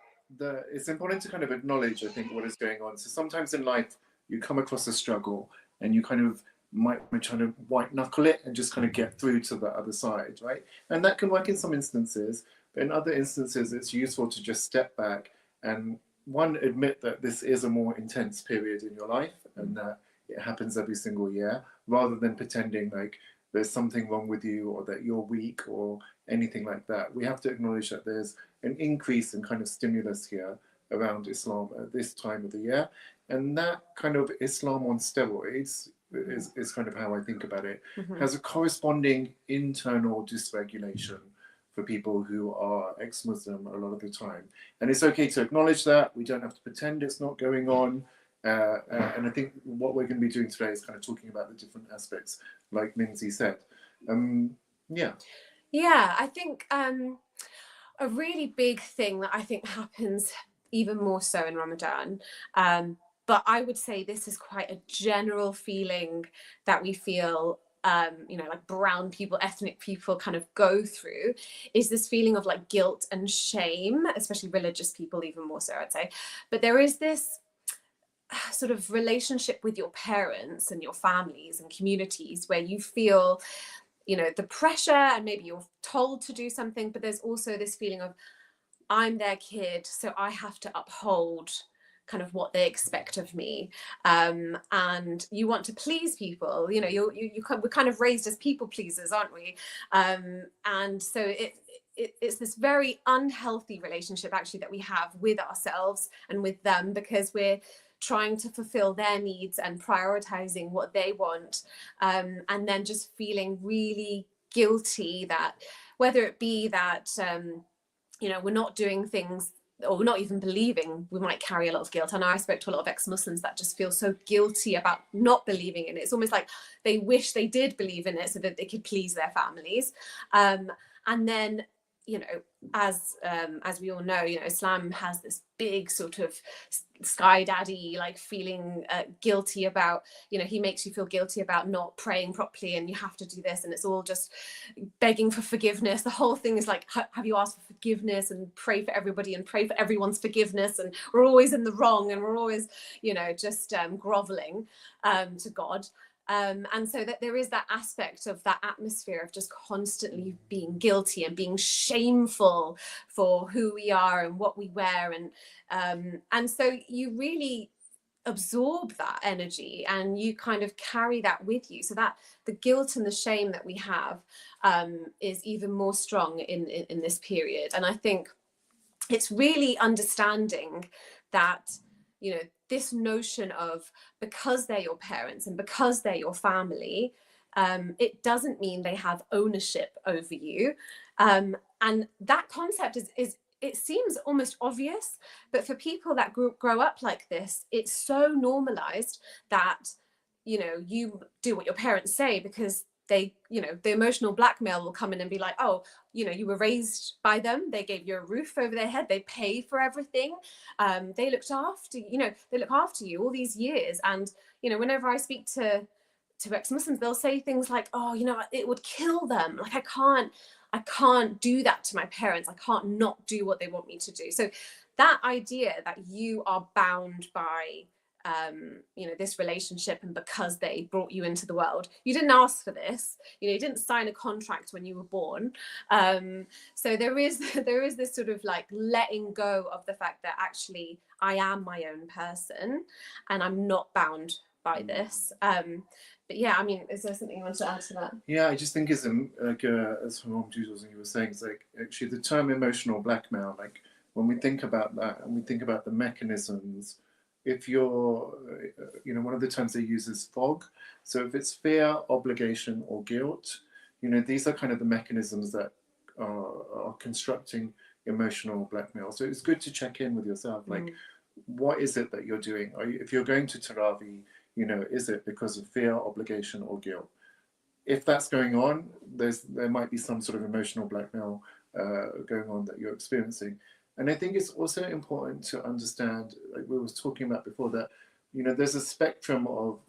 it's important to kind of acknowledge, I think, what is going on. So sometimes in life you come across a struggle and you kind of might be trying to white knuckle it and just kind of get through to the other side, right? And that can work in some instances, but in other instances it's useful to just step back and, one, admit that this is a more intense period in your life and that it happens every single year, rather than pretending like there's something wrong with you or that you're weak or anything like that. We have to acknowledge that there's an increase in kind of stimulus here around Islam at this time of the year. And that kind of Islam on steroids is kind of how I think about it, has a corresponding internal dysregulation for people who are ex-Muslim a lot of the time. And it's okay to acknowledge that. We don't have to pretend it's not going on. And I think what we're going to be doing today is kind of talking about the different aspects, like Mimsy said. Yeah, I think a really big thing that I think happens even more so in Ramadan, but I would say this is quite a general feeling that we feel, you know, like brown people, ethnic people kind of go through, is this feeling of like guilt and shame, especially religious people even more so, I'd say. But there is this sort of relationship with your parents and your families and communities where you feel, you know, the pressure, and maybe you're told to do something, but there's also this feeling of, I'm their kid, so I have to uphold kind of what they expect of me, and you want to please people, you know, we're kind of raised as people pleasers, aren't we? And so it's this very unhealthy relationship actually that we have with ourselves and with them, because we're trying to fulfill their needs and prioritizing what they want, and then just feeling really guilty that, whether it be that you know, we're not doing things, or we're not even believing, we might carry a lot of guilt. I know I spoke to a lot of ex-Muslims that just feel so guilty about not believing in it. It's almost like they wish they did believe in it so that they could please their families. And then, you know, as we all know, you know, Islam has this big sort of sky daddy like feeling guilty about, you know, he makes you feel guilty about not praying properly, and you have to do this, and it's all just begging for forgiveness. The whole thing is like, have you asked for forgiveness, and pray for everybody and pray for everyone's forgiveness, and we're always in the wrong, and we're always, you know, just groveling to God. And so that there is that aspect of that atmosphere of just constantly being guilty and being shameful for who we are and what we wear, and so you really absorb that energy and you kind of carry that with you, so that the guilt and the shame that we have is even more strong in this period. And I think it's really understanding that, you know, this notion of, because they're your parents and because they're your family, it doesn't mean they have ownership over you, and that concept is it seems almost obvious, but for people that grow up like this, it's so normalized that, you know, you do what your parents say because they, you know, the emotional blackmail will come in and be like, oh, you know, you were raised by them, they gave you a roof over their head, they pay for everything, they looked after, you know, they look after you all these years. And, you know, whenever I speak to to ex-Muslims, they'll say things like, oh, you know, it would kill them. Like, I can't do that to my parents. I can't not do what they want me to do. So that idea that you are bound by, you know, this relationship, and because they brought you into the world, you didn't ask for this, you know, you didn't sign a contract when you were born. So there is this sort of like letting go of the fact that actually I am my own person and I'm not bound by this. But yeah, I mean, is there something you want to add to that? Yeah, I just think it's like as Haram Doodles and you were saying, it's like actually the term emotional blackmail, like when we think about that and we think about the mechanisms, if you're, you know, one of the terms they use is fog. So if it's fear, obligation, or guilt, you know, these are kind of the mechanisms that are constructing emotional blackmail. So it's good to check in with yourself, like, what is it that you're doing? If you're going to Tarawih, you know, is it because of fear, obligation, or guilt? If that's going on, there might be some sort of emotional blackmail going on that you're experiencing. And I think it's also important to understand, like we were talking about before, that, you know, there's a spectrum of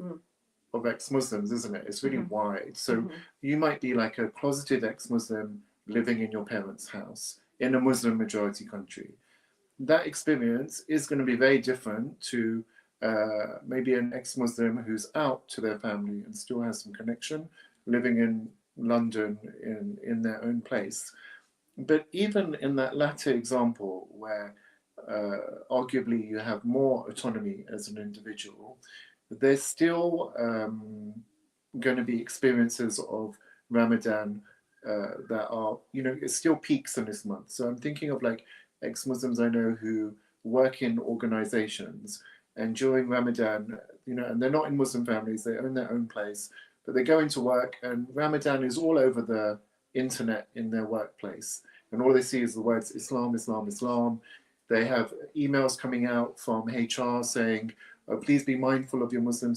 ex-Muslims, isn't it? It's really wide. So you might be like a closeted ex-Muslim living in your parents' house in a Muslim majority country. That experience is going to be very different to maybe an ex-Muslim who's out to their family and still has some connection, living in London in their own place. But even in that latter example, where arguably you have more autonomy as an individual, there's still going to be experiences of Ramadan that are, you know, it still peaks in this month. So I'm thinking of like ex-Muslims I know who work in organizations, and during Ramadan, you know, and they're not in Muslim families, they own their own place, but they go into work and Ramadan is all over the internet in their workplace. And all they see is the words Islam, Islam, Islam. They have emails coming out from HR saying, oh, please be mindful of your Muslim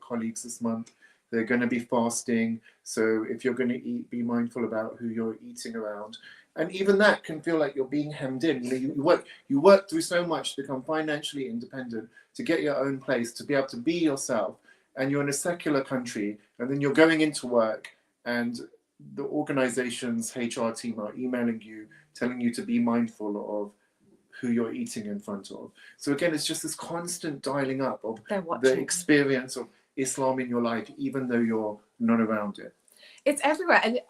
colleagues this month. They're going to be fasting. So if you're going to eat, be mindful about who you're eating around. And even that can feel like you're being hemmed in. You know, you work through so much to become financially independent, to get your own place, to be able to be yourself. And you're in a secular country, and then you're going into work, and the organization's HR team are emailing you, telling you to be mindful of who you're eating in front of. So again, it's just this constant dialing up of the experience of Islam in your life, even though you're not around it. It's everywhere. And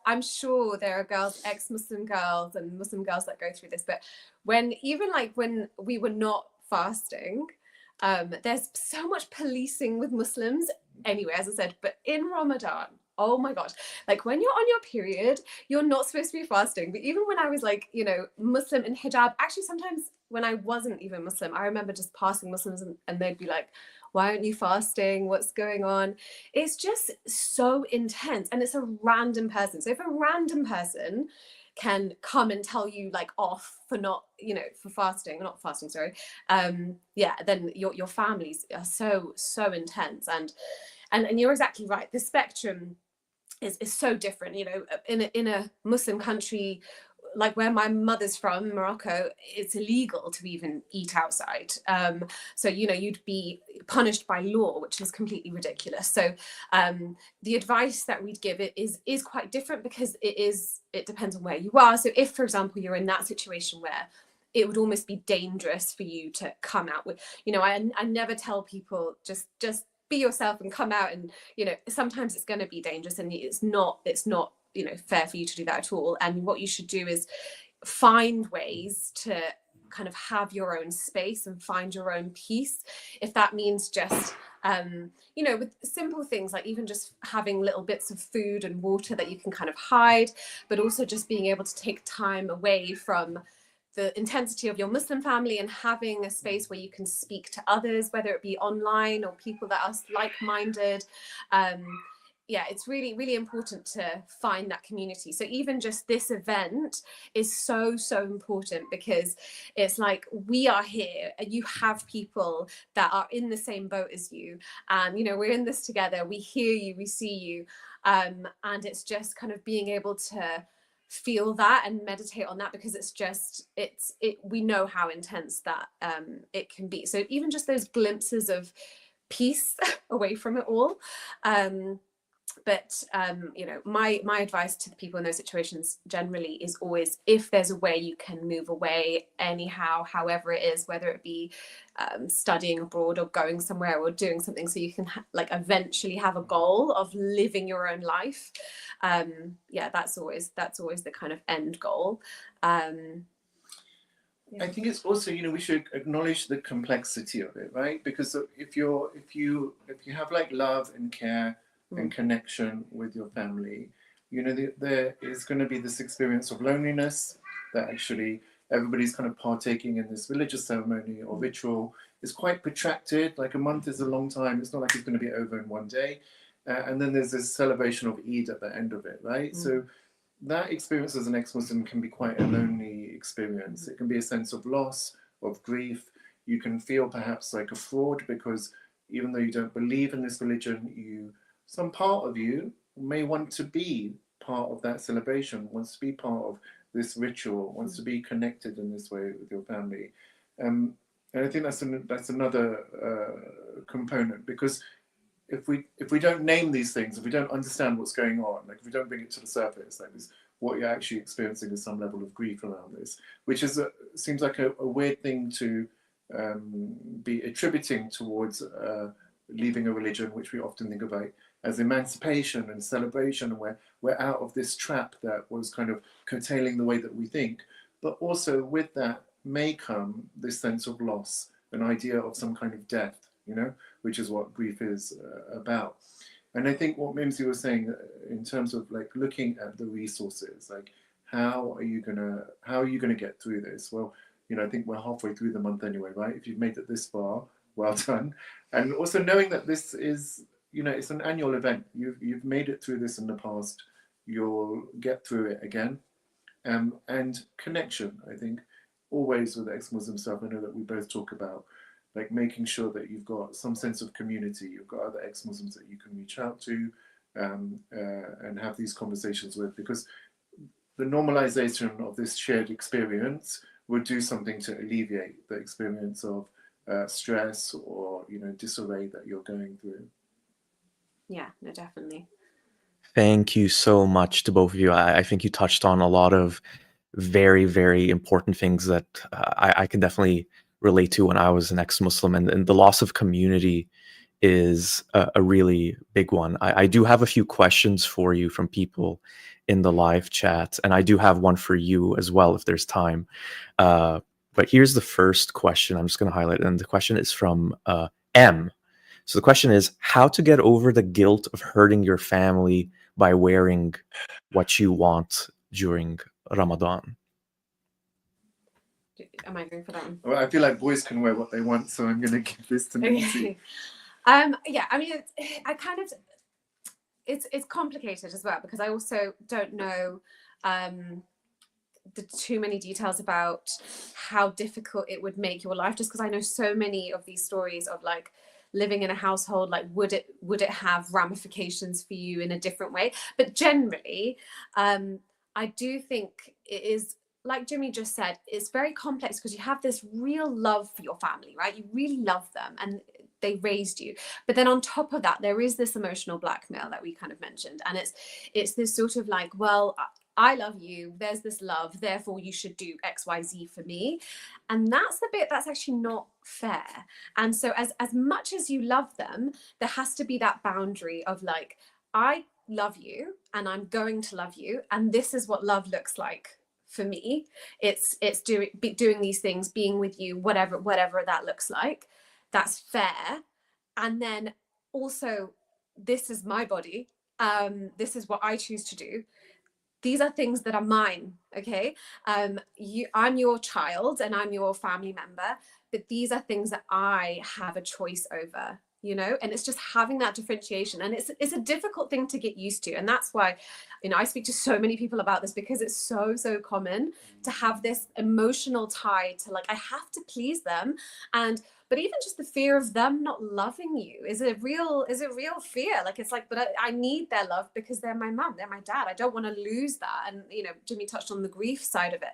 I'm sure there are girls, ex-Muslim girls and Muslim girls that go through this, but when we were not fasting, there's so much policing with Muslims anyway, as I said, but in Ramadan, oh my gosh, like when you're on your period, you're not supposed to be fasting. But even when I was like, you know, Muslim in hijab, actually sometimes when I wasn't even Muslim, I remember just passing Muslims and they'd be like, why aren't you fasting? What's going on? It's just so intense. And it's a random person. So if a random person can come and tell you like off for not, you know, for fasting, not fasting, sorry. Yeah, then your families are so intense. And you're exactly right. The spectrum is so different, you know, in a Muslim country, like where my mother's from, Morocco, it's illegal to even eat outside. So, you know, you'd be punished by law, which is completely ridiculous. So the advice that we'd give it is quite different, because it depends on where you are. So if, for example, you're in that situation where it would almost be dangerous for you to come out with, you know, I never tell people just be yourself and come out, and, you know, sometimes it's going to be dangerous, and it's not you know, fair for you to do that at all. And what you should do is find ways to kind of have your own space and find your own peace. If that means just, you know, with simple things like even just having little bits of food and water that you can kind of hide, but also just being able to take time away from the intensity of your Muslim family and having a space where you can speak to others, whether it be online or people that are like-minded. Yeah, it's really, really important to find that community. So even just this event is so important, because it's like, we are here and you have people that are in the same boat as you. And, you know, we're in this together. We hear you, we see you. And it's just kind of being able to feel that and meditate on that, because we know how intense that it can be. So even just those glimpses of peace away from it all. But you know, my advice to the people in those situations generally is always, if there's a way you can move away anyhow, however it is, whether it be studying abroad or going somewhere or doing something, so you can like eventually have a goal of living your own life. Yeah, that's always the kind of end goal. I think it's also, you know, we should acknowledge the complexity of it, right? Because if you have like love and care and connection with your family, you know, there is going to be this experience of loneliness, that actually everybody's kind of partaking in this religious ceremony or ritual. Is quite protracted. Like a month is a long time. It's not like it's going to be over in one day. And then there's this celebration of Eid at the end of it, right? So that experience as an ex-Muslim can be quite a lonely experience. It can be a sense of loss, of grief. You can feel perhaps like a fraud, because even though you don't believe in this religion, some part of you may want to be part of that celebration, wants to be part of this ritual, wants to be connected in this way with your family. And I think that's another component, because if we don't name these things, if we don't understand what's going on, like if we don't bring it to the surface, like this, what you're actually experiencing is some level of grief around this, which is seems like a weird thing to be attributing towards leaving a religion, which we often think about as emancipation and celebration, and we're out of this trap that was kind of curtailing the way that we think. But also with that may come this sense of loss, an idea of some kind of death, you know, which is what grief is about. And I think what Mimsy was saying in terms of like looking at the resources, like how are you gonna get through this? Well, you know, I think we're halfway through the month anyway, right? If you've made it this far, well done. And also knowing that this is, you know, it's an annual event. You've made it through this in the past. You'll get through it again. And connection, I think, always with ex-Muslim stuff, I know that we both talk about, like making sure that you've got some sense of community. You've got other ex-Muslims that you can reach out to and have these conversations with, because the normalization of this shared experience would do something to alleviate the experience of stress or, you know, disarray that you're going through. Yeah, no, definitely. Thank you so much to both of you. I think you touched on a lot of very, very important things that I can definitely relate to when I was an ex-Muslim, and the loss of community is a really big one. I do have a few questions for you from people in the live chat, and I do have one for you as well if there's time. But here's the first question. I'm just going to highlight it, and the question is from M. So the question is, how to get over the guilt of hurting your family by wearing what you want during Ramadan? Am I going for that one? Well, I feel like boys can wear what they want, so I'm going to give this to Nancy. Yeah, I mean, it's complicated as well, because I also don't know the too many details about how difficult it would make your life, just because I know so many of these stories of like living in a household, like would it have ramifications for you in a different way? But generally, I do think it is, like Jimmy just said, it's very complex, because you have this real love for your family, right? You really love them and they raised you. But then on top of that, there is this emotional blackmail that we kind of mentioned. And it's this sort of like, well, I love you, there's this love, therefore you should do XYZ for me. And that's the bit that's actually not fair. And so as much as you love them, there has to be that boundary of like, I love you and I'm going to love you, and this is what love looks like for me. It's doing these things, being with you, whatever that looks like. That's fair. And then also, this is my body. This is what I choose to do. These are things that are mine, okay? I'm your child and I'm your family member, but these are things that I have a choice over, you know? And it's just having that differentiation. And it's a difficult thing to get used to. And that's why, you know, I speak to so many people about this, because it's so common to have this emotional tie to like, I have to please them. But even just the fear of them not loving you is a real fear. Like, it's like, but I need their love because they're my mum, they're my dad. I don't want to lose that. And, you know, Jimmy touched on the grief side of it.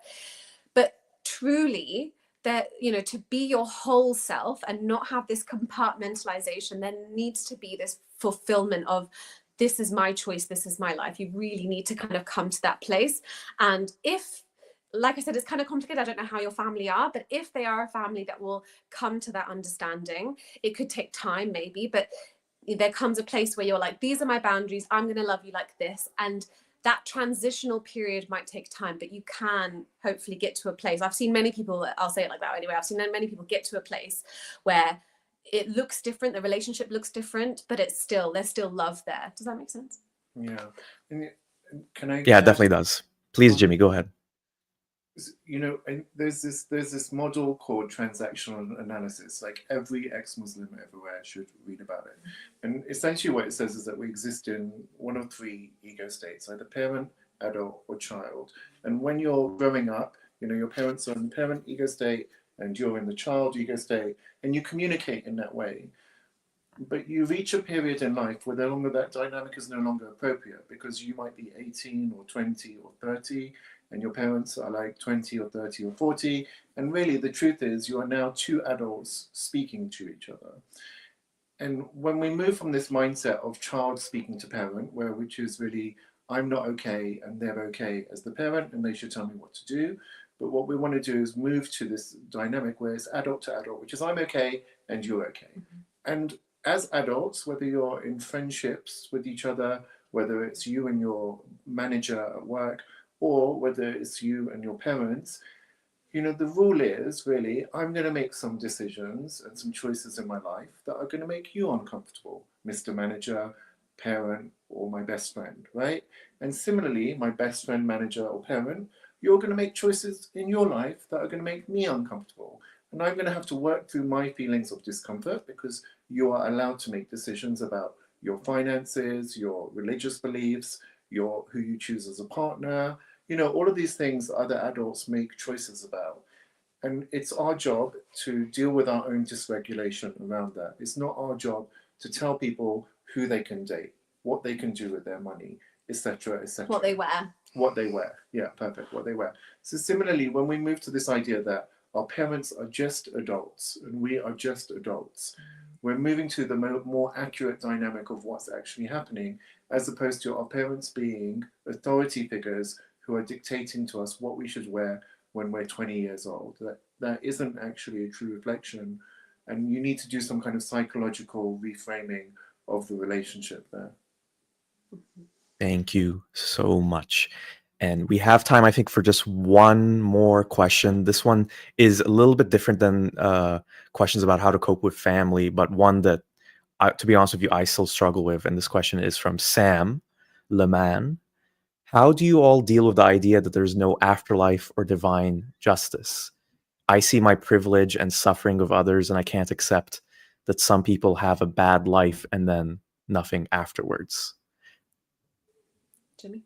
But truly, that, you know, to be your whole self and not have this compartmentalization, there needs to be this fulfillment of, this is my choice, this is my life. You really need to kind of come to that place. And if, like I said, it's kind of complicated. I don't know how your family are, but if they are a family that will come to that understanding, it could take time maybe, but there comes a place where you're like, these are my boundaries, I'm going to love you like this. And that transitional period might take time, but you can hopefully get to a place. I've seen many people, I'll say it like that anyway, I've seen many people get to a place where it looks different, the relationship looks different, but it's still, there's still love there. Does that make sense? Yeah. And can I? Yeah, it definitely does. Please, Jimmy, go ahead. You know, and there's this model called transactional analysis. Like every ex-Muslim everywhere should read about it. And essentially what it says is that we exist in one of three ego states, either parent, adult, or child. And when you're growing up, you know, your parents are in the parent ego state and you're in the child ego state, and you communicate in that way. But you reach a period in life where that dynamic is no longer appropriate, because you might be 18 or 20 or 30, and your parents are like 20 or 30 or 40. And really, the truth is, you are now two adults speaking to each other. And when we move from this mindset of child speaking to parent, which is really, I'm not okay and they're okay as the parent and they should tell me what to do. But what we want to do is move to this dynamic where it's adult to adult, which is I'm okay and you're okay. Mm-hmm. And as adults, whether you're in friendships with each other, whether it's you and your manager at work, or whether it's you and your parents, you know, the rule is really, I'm going to make some decisions and some choices in my life that are going to make you uncomfortable, Mr. Manager, parent, or my best friend, right? And similarly, my best friend, manager, or parent, you're going to make choices in your life that are going to make me uncomfortable. And I'm going to have to work through my feelings of discomfort, because you are allowed to make decisions about your finances, your religious beliefs, who you choose as a partner. You know, all of these things other adults make choices about. And it's our job to deal with our own dysregulation around that. It's not our job to tell people who they can date, what they can do with their money, etc., etc. What they wear. What they wear. Yeah, perfect. What they wear. So similarly, when we move to this idea that our parents are just adults and we are just adults, we're moving to the more accurate dynamic of what's actually happening, as opposed to our parents being authority figures who are dictating to us what we should wear when we're 20 years old. That isn't actually a true reflection, and you need to do some kind of psychological reframing of the relationship there. Thank you so much. And we have time, I think, for just one more question. This one is a little bit different than questions about how to cope with family, but one that, to be honest with you, I still struggle with. And this question is from Sam Leman. How do you all deal with the idea that there's no afterlife or divine justice? I see my privilege and suffering of others, and I can't accept that some people have a bad life and then nothing afterwards. Jimmy?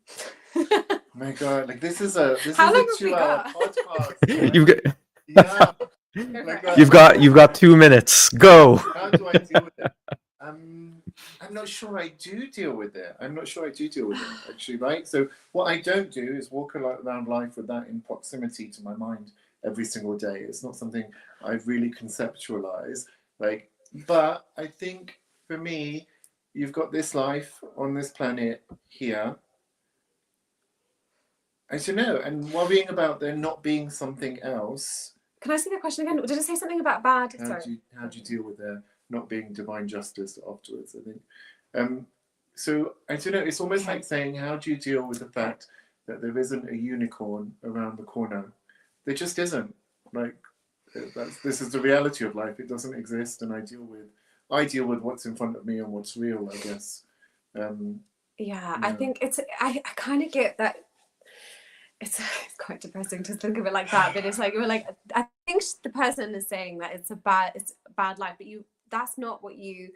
Oh my God, like this is a 2-hour podcast. Right? Yeah. You've got 2 minutes. Go. How do I deal with it? I'm not sure I do deal with it. Actually, right? So what I don't do is walk around life with that in proximity to my mind every single day. It's not something I've really conceptualized. But I think for me, you've got this life on this planet here. I don't know, and worrying about there not being something else. Can I see the question again? Did it say something about bad? How do you deal with there not being divine justice afterwards, I think. So I don't know, it's almost like saying, how do you deal with the fact that there isn't a unicorn around the corner? There just isn't. This is the reality of life. It doesn't exist, and I deal with what's in front of me and what's real, I guess. I think I kind of get that. It's quite depressing to think of it like that, but it's like, I think the person is saying that it's a bad life, but that's not what you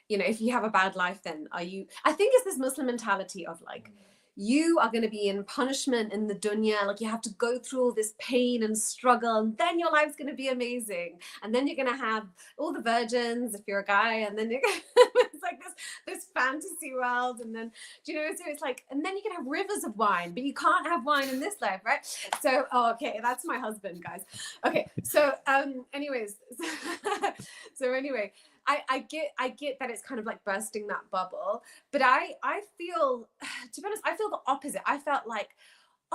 know, if you have a bad life, then I think it's this Muslim mentality of like, you are going to be in punishment in the dunya, like you have to go through all this pain and struggle, and then your life's going to be amazing, and then you're going to have all the virgins if you're a guy, and then it's like this this fantasy world, and then do you know? So it's like, and then you can have rivers of wine, but you can't have wine in this life, right? So, okay, that's my husband, guys. Okay, so anyways, so anyway, I get that it's kind of like bursting that bubble, but I feel, to be honest, I feel the opposite. I felt like,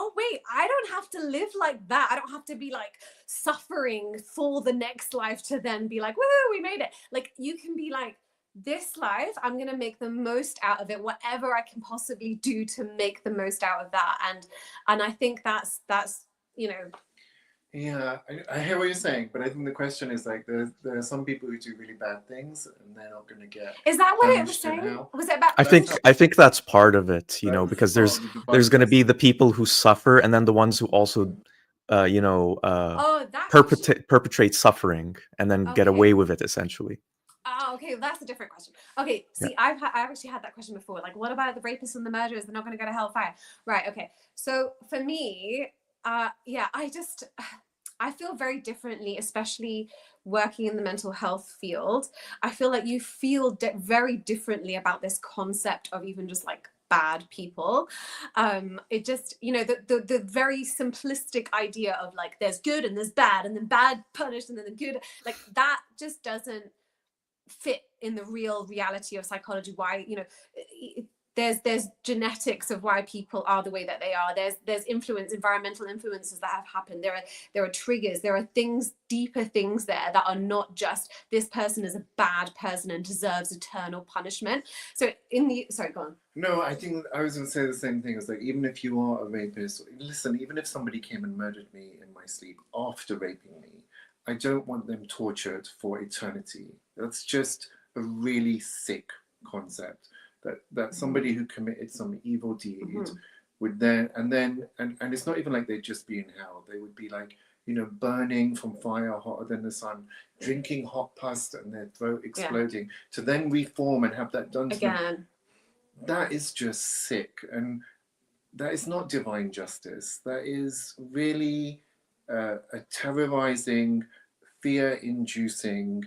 oh wait, I don't have to live like that. I don't have to be like suffering for the next life to then be like, woo, we made it. Like, you can be like, this life, I'm gonna make the most out of it, whatever I can possibly do to make the most out of that. And I think that's you know. Yeah, I hear what you're saying, but I think the question is like, there are some people who do really bad things, and they're not going to get. Is that what it was punished in saying? hell. Was it about? I think that's part of it, you know, That's because part there's of the there's going to be divine the people who suffer, and then the ones who also, Oh, that question. perpetrate suffering and then get Okay. away with it, essentially. Oh, okay, that's a different question. Okay, see, I've actually had that question before. Like, what about the rapists and the murderers? They're not going to go to hellfire, right? Okay, so for me, I feel very differently, especially working in the mental health field. I feel like you feel very differently about this concept of even just like bad people. It just, you know, the very simplistic idea of like there's good and there's bad, and then bad punished and then the good, like that just doesn't fit in the real reality of psychology. Why, you know, there's genetics of why people are the way that they are. There's environmental influences that have happened. There are triggers. There are things, deeper things there that are not just this person is a bad person and deserves eternal punishment. So sorry, go on. No, I think I was going to say the same thing. It's like, even if you are a rapist, listen, even if somebody came and murdered me in my sleep after raping me, I don't want them tortured for eternity. That's just a really sick concept. That somebody who committed some evil deed would then, and it's not even like they'd just be in hell. They would be like, you know, burning from fire hotter than the sun, drinking hot pus and their throat exploding, to then reform and have that done to them. That is just sick, and that is not divine justice. That is really a terrorizing, fear-inducing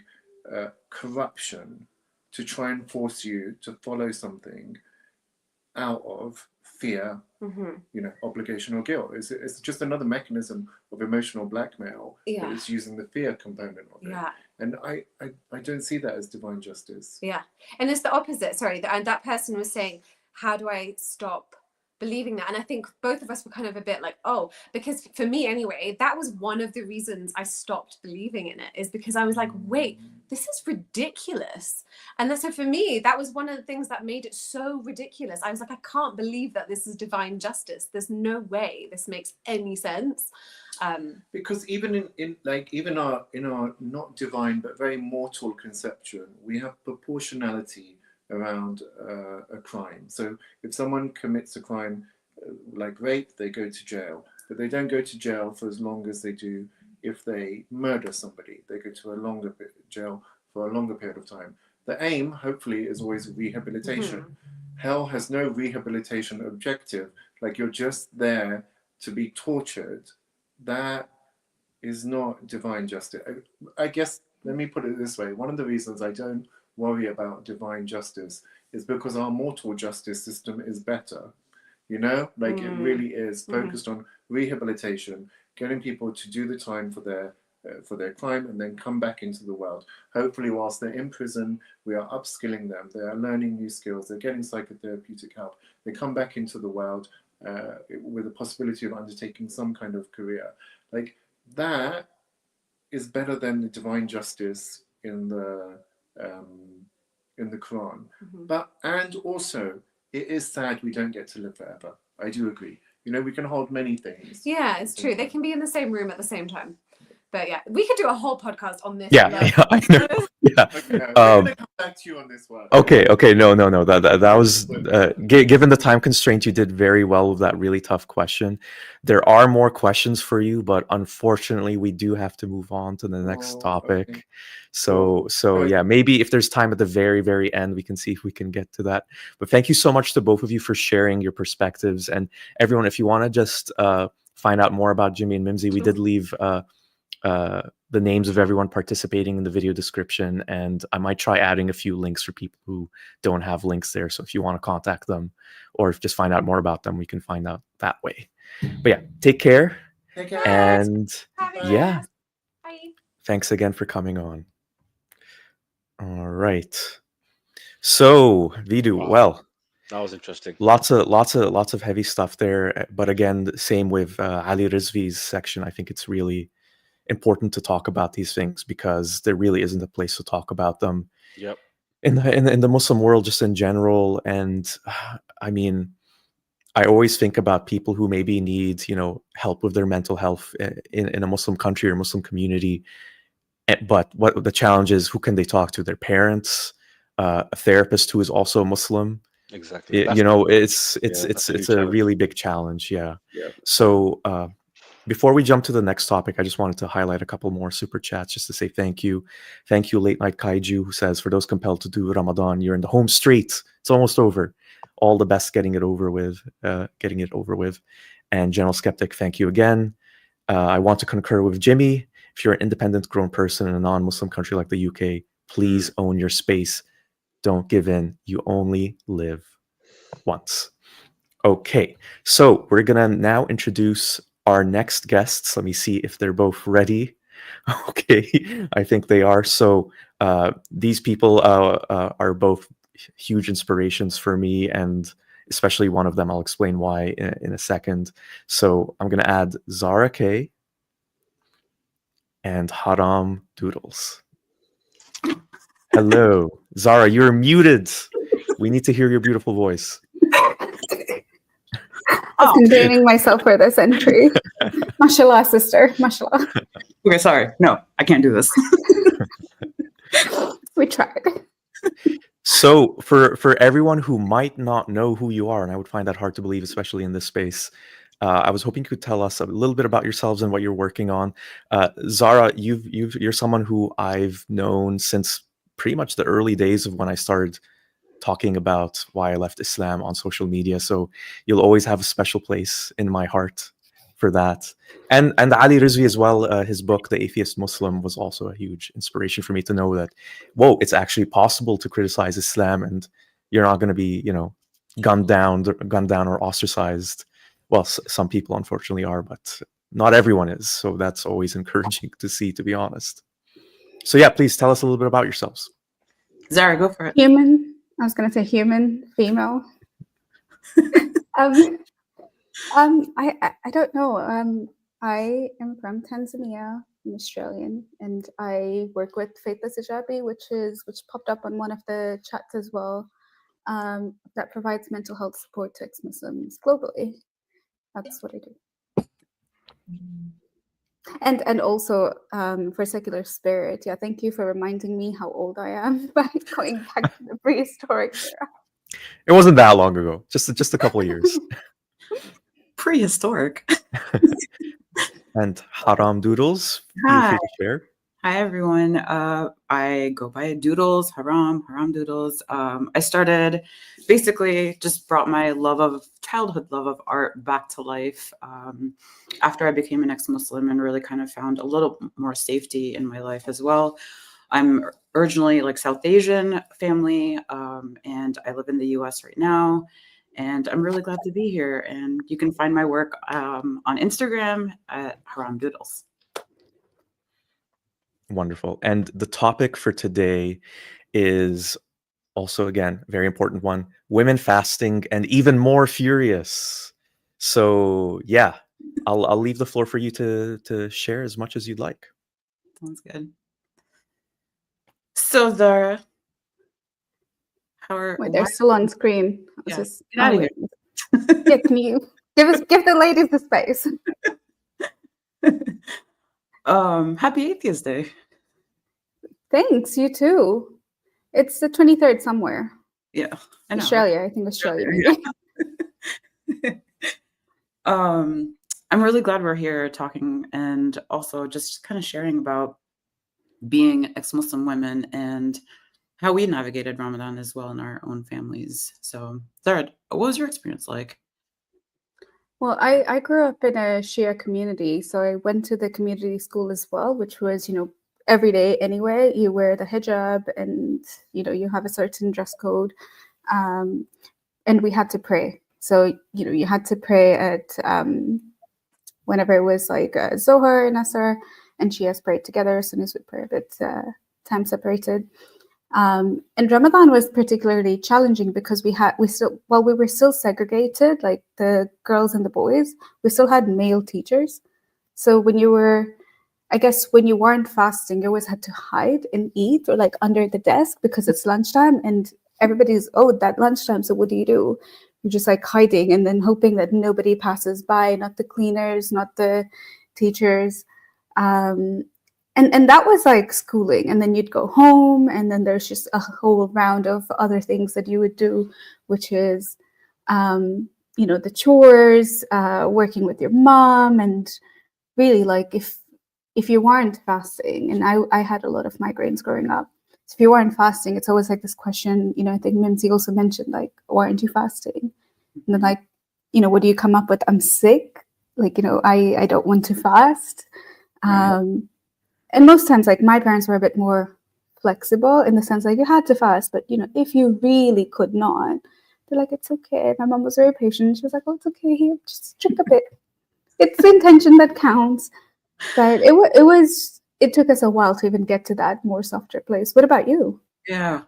corruption to try and force you to follow something out of fear, you know, obligation or guilt. It's just another mechanism of emotional blackmail that is using the fear component of it. And I don't see that as divine justice. Yeah, and it's the opposite. Sorry, and that person was saying, how do I stop believing that? And I think both of us were kind of a bit like, oh, because for me anyway, that was one of the reasons I stopped believing in it, is because I was like, wait, this is ridiculous. And so for me, that was one of the things that made it so ridiculous. I was like, I can't believe that this is divine justice. There's no way this makes any sense. Because even in our not divine but very mortal conception, we have proportionality around a crime. So if someone commits a crime like rape, they go to jail, but they don't go to jail for as long as they do if they murder somebody. They go to a longer jail for a longer period of time. The aim, hopefully, is always rehabilitation. Hell has no rehabilitation objective. Like, you're just there to be tortured. That is not divine justice. I guess, let me put it this way. One of the reasons I don't worry about divine justice is because our mortal justice system is better. You know, like it really is focused on rehabilitation, getting people to do the time for their crime and then come back into the world. Hopefully, whilst they're in prison, we are upskilling them. They are learning new skills. They're getting psychotherapeutic help. They come back into the world with the possibility of undertaking some kind of career. Like, that is better than the divine justice in the Quran. But, and also, it is sad we don't get to live forever. I do agree. You know, we can hold many things. Yeah, it's true. They can be in the same room at the same time. But yeah, we could do a whole podcast on this. Yeah, I know. Yeah. Okay, we're gonna come back to you on this one. Okay. No. That was given the time constraint, you did very well with that really tough question. There are more questions for you, but unfortunately, we do have to move on to the next topic. Okay. So yeah, maybe if there's time at the very, very end, we can see if we can get to that. But thank you so much to both of you for sharing your perspectives. And everyone, if you want to just find out more about Jimmy and Mimsy, we did leave the names of everyone participating in the video description, and I might try adding a few links for people who don't have links there. So if you want to contact them or if just find out more about them, we can find out that way. But yeah, take care. Take care. And yeah, Bye. thanks again for coming on. All right. So Vidu, Wow. well, That was interesting. lots of heavy stuff there. But again, same with Ali Rizvi's section. I think it's really important to talk about these things because there really isn't a place to talk about them Yep. in the Muslim world, just in general. And I mean, I always think about people who maybe need, help with their mental health in a Muslim country or Muslim community. But what the challenge is, who can they talk to? Their parents, a therapist who is also Muslim. Exactly. It's that's a huge a challenge. really big challenge. Yeah. Yeah. So before we jump to the next topic, I just wanted to highlight a couple more super chats just to say thank you. Thank you, Late Night Kaiju, who says, for those compelled to do Ramadan, you're in the home straight. It's almost over. All the best getting it over with. And General Skeptic, thank you again. I want to concur with Jimmy. If you're an independent grown person in a non-Muslim country like the UK, please own your space. Don't give in. You only live once. Okay, so we're going to now introduce our next guests. Let me see if they're both ready. Okay, I think they are. So these people are both huge inspirations for me, and especially one of them, I'll explain why in a second. So I'm going to add Zara K and Haram Doodles. Hello, Zara, you're muted. We need to hear your beautiful voice. I'm condemning myself for this entry. Mashallah, sister. Mashallah. Okay, sorry. No, I can't do this. We tried. So for everyone who might not know who you are, and I would find that hard to believe, especially in this space, I was hoping you could tell us a little bit about yourselves and what you're working on. Zara, you're someone who I've known since pretty much the early days of when I started talking about why I left Islam on social media. So you'll always have a special place in my heart for that. And Ali Rizvi as well, his book, The Atheist Muslim, was also a huge inspiration for me to know that, whoa, it's actually possible to criticize Islam and you're not going to be, gunned down or ostracized. Well, some people unfortunately are, but not everyone is. So that's always encouraging to see, to be honest. So yeah, please tell us a little bit about yourselves. Zara, go for it. Human. I was going to say human, female. I don't know. I am from Tanzania. I'm Australian, and I work with Faithless Hijabi, which popped up on one of the chats as well. That provides mental health support to ex-Muslims globally. That's what I do. And also for Secular Spirit. Yeah, thank you for reminding me how old I am by going back to the prehistoric era. It wasn't that long ago, just a couple of years. Prehistoric. And Haram Doodles, feel free to share. Hi, everyone. I go by Doodles, Haram Doodles. I started, basically just brought my childhood love of art back to life after I became an ex-Muslim and really kind of found a little more safety in my life as well. I'm originally South Asian family, and I live in the US right now. And I'm really glad to be here. And you can find my work on Instagram at Haram Doodles. Wonderful. And the topic for today is also, again, very important one: women fasting and even more furious. So yeah, I'll leave the floor for you to share as much as you'd like. Sounds good. So Zara, Wait, they're still on screen. Yeah, get out of here. Yeah, can you give the ladies the space? Happy Atheist Day. Thanks, you too. It's the 23rd somewhere. Yeah, I know. Australia, I think Australia. Yeah. I'm really glad we're here talking and also just kind of sharing about being ex-Muslim women and how we navigated Ramadan as well in our own families. So, Zara, what was your experience like? Well, I grew up in a Shia community, so I went to the community school as well, which was, every day anyway, you wear the hijab and, you have a certain dress code. And we had to pray. So, you had to pray at whenever it was like Zohar and Asr, and Shias prayed together as soon as we prayed at time separated. And Ramadan was particularly challenging because we were still segregated, like the girls and the boys, we still had male teachers. So when you weren't fasting, you always had to hide and eat or like under the desk because it's lunchtime and everybody's that lunchtime. So what do? You're just like hiding and then hoping that nobody passes by, not the cleaners, not the teachers. And that was like schooling, and then you'd go home, and then there's just a whole round of other things that you would do, which is, the chores, working with your mom, and really like if you weren't fasting, and I had a lot of migraines growing up, so if you weren't fasting, it's always like this question, I think Mimsy also mentioned, like, why aren't you fasting? And then like, what do you come up with? I'm sick, like, I don't want to fast. And most times, like, my parents were a bit more flexible in the sense, like, you had to fast, but, if you really could not, they're like, it's okay. My mom was very patient. She was like, oh, it's okay. Here, just drink a bit. It's the intention that counts. But it took us a while to even get to that more softer place. What about you? Yeah.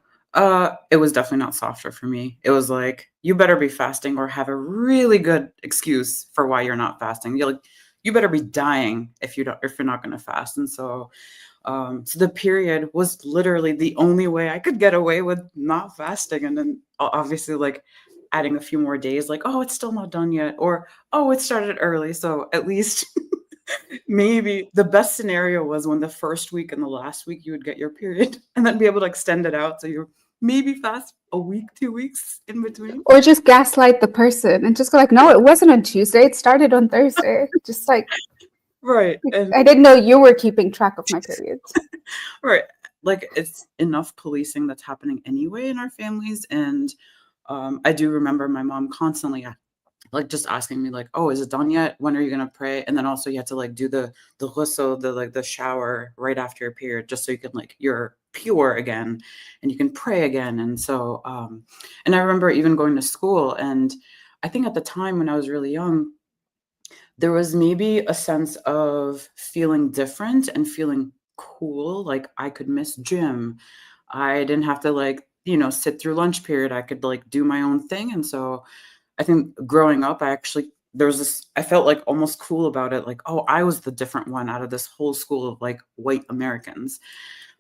It was definitely not softer for me. It was like, you better be fasting or have a really good excuse for why you're not fasting. You're like, you better be dying if you're not going to fast. And so the period was literally the only way I could get away with not fasting. And then obviously like adding a few more days, like, oh, it's still not done yet. Or, oh, it started early. So at least maybe the best scenario was when the first week and the last week you would get your period and then be able to extend it out. So you're maybe fast a week, 2 weeks in between. Or just gaslight the person and just go like, no, it wasn't on Tuesday. It started on Thursday. Just like, right. And I didn't know you were keeping track of my periods. right. Like, it's enough policing that's happening anyway in our families. And I do remember my mom constantly like just asking me like, oh, is it done yet? When are you going to pray? And then also you have to like do the ghusl, the shower right after your period, just so you can like, you're pure again and you can pray again. And so, and I remember even going to school, and I think at the time when I was really young, there was maybe a sense of feeling different and feeling cool. Like I could miss gym. I didn't have to like, sit through lunch period. I could like do my own thing. And so I think growing up, I felt like almost cool about it. Like, oh, I was the different one out of this whole school of like white Americans.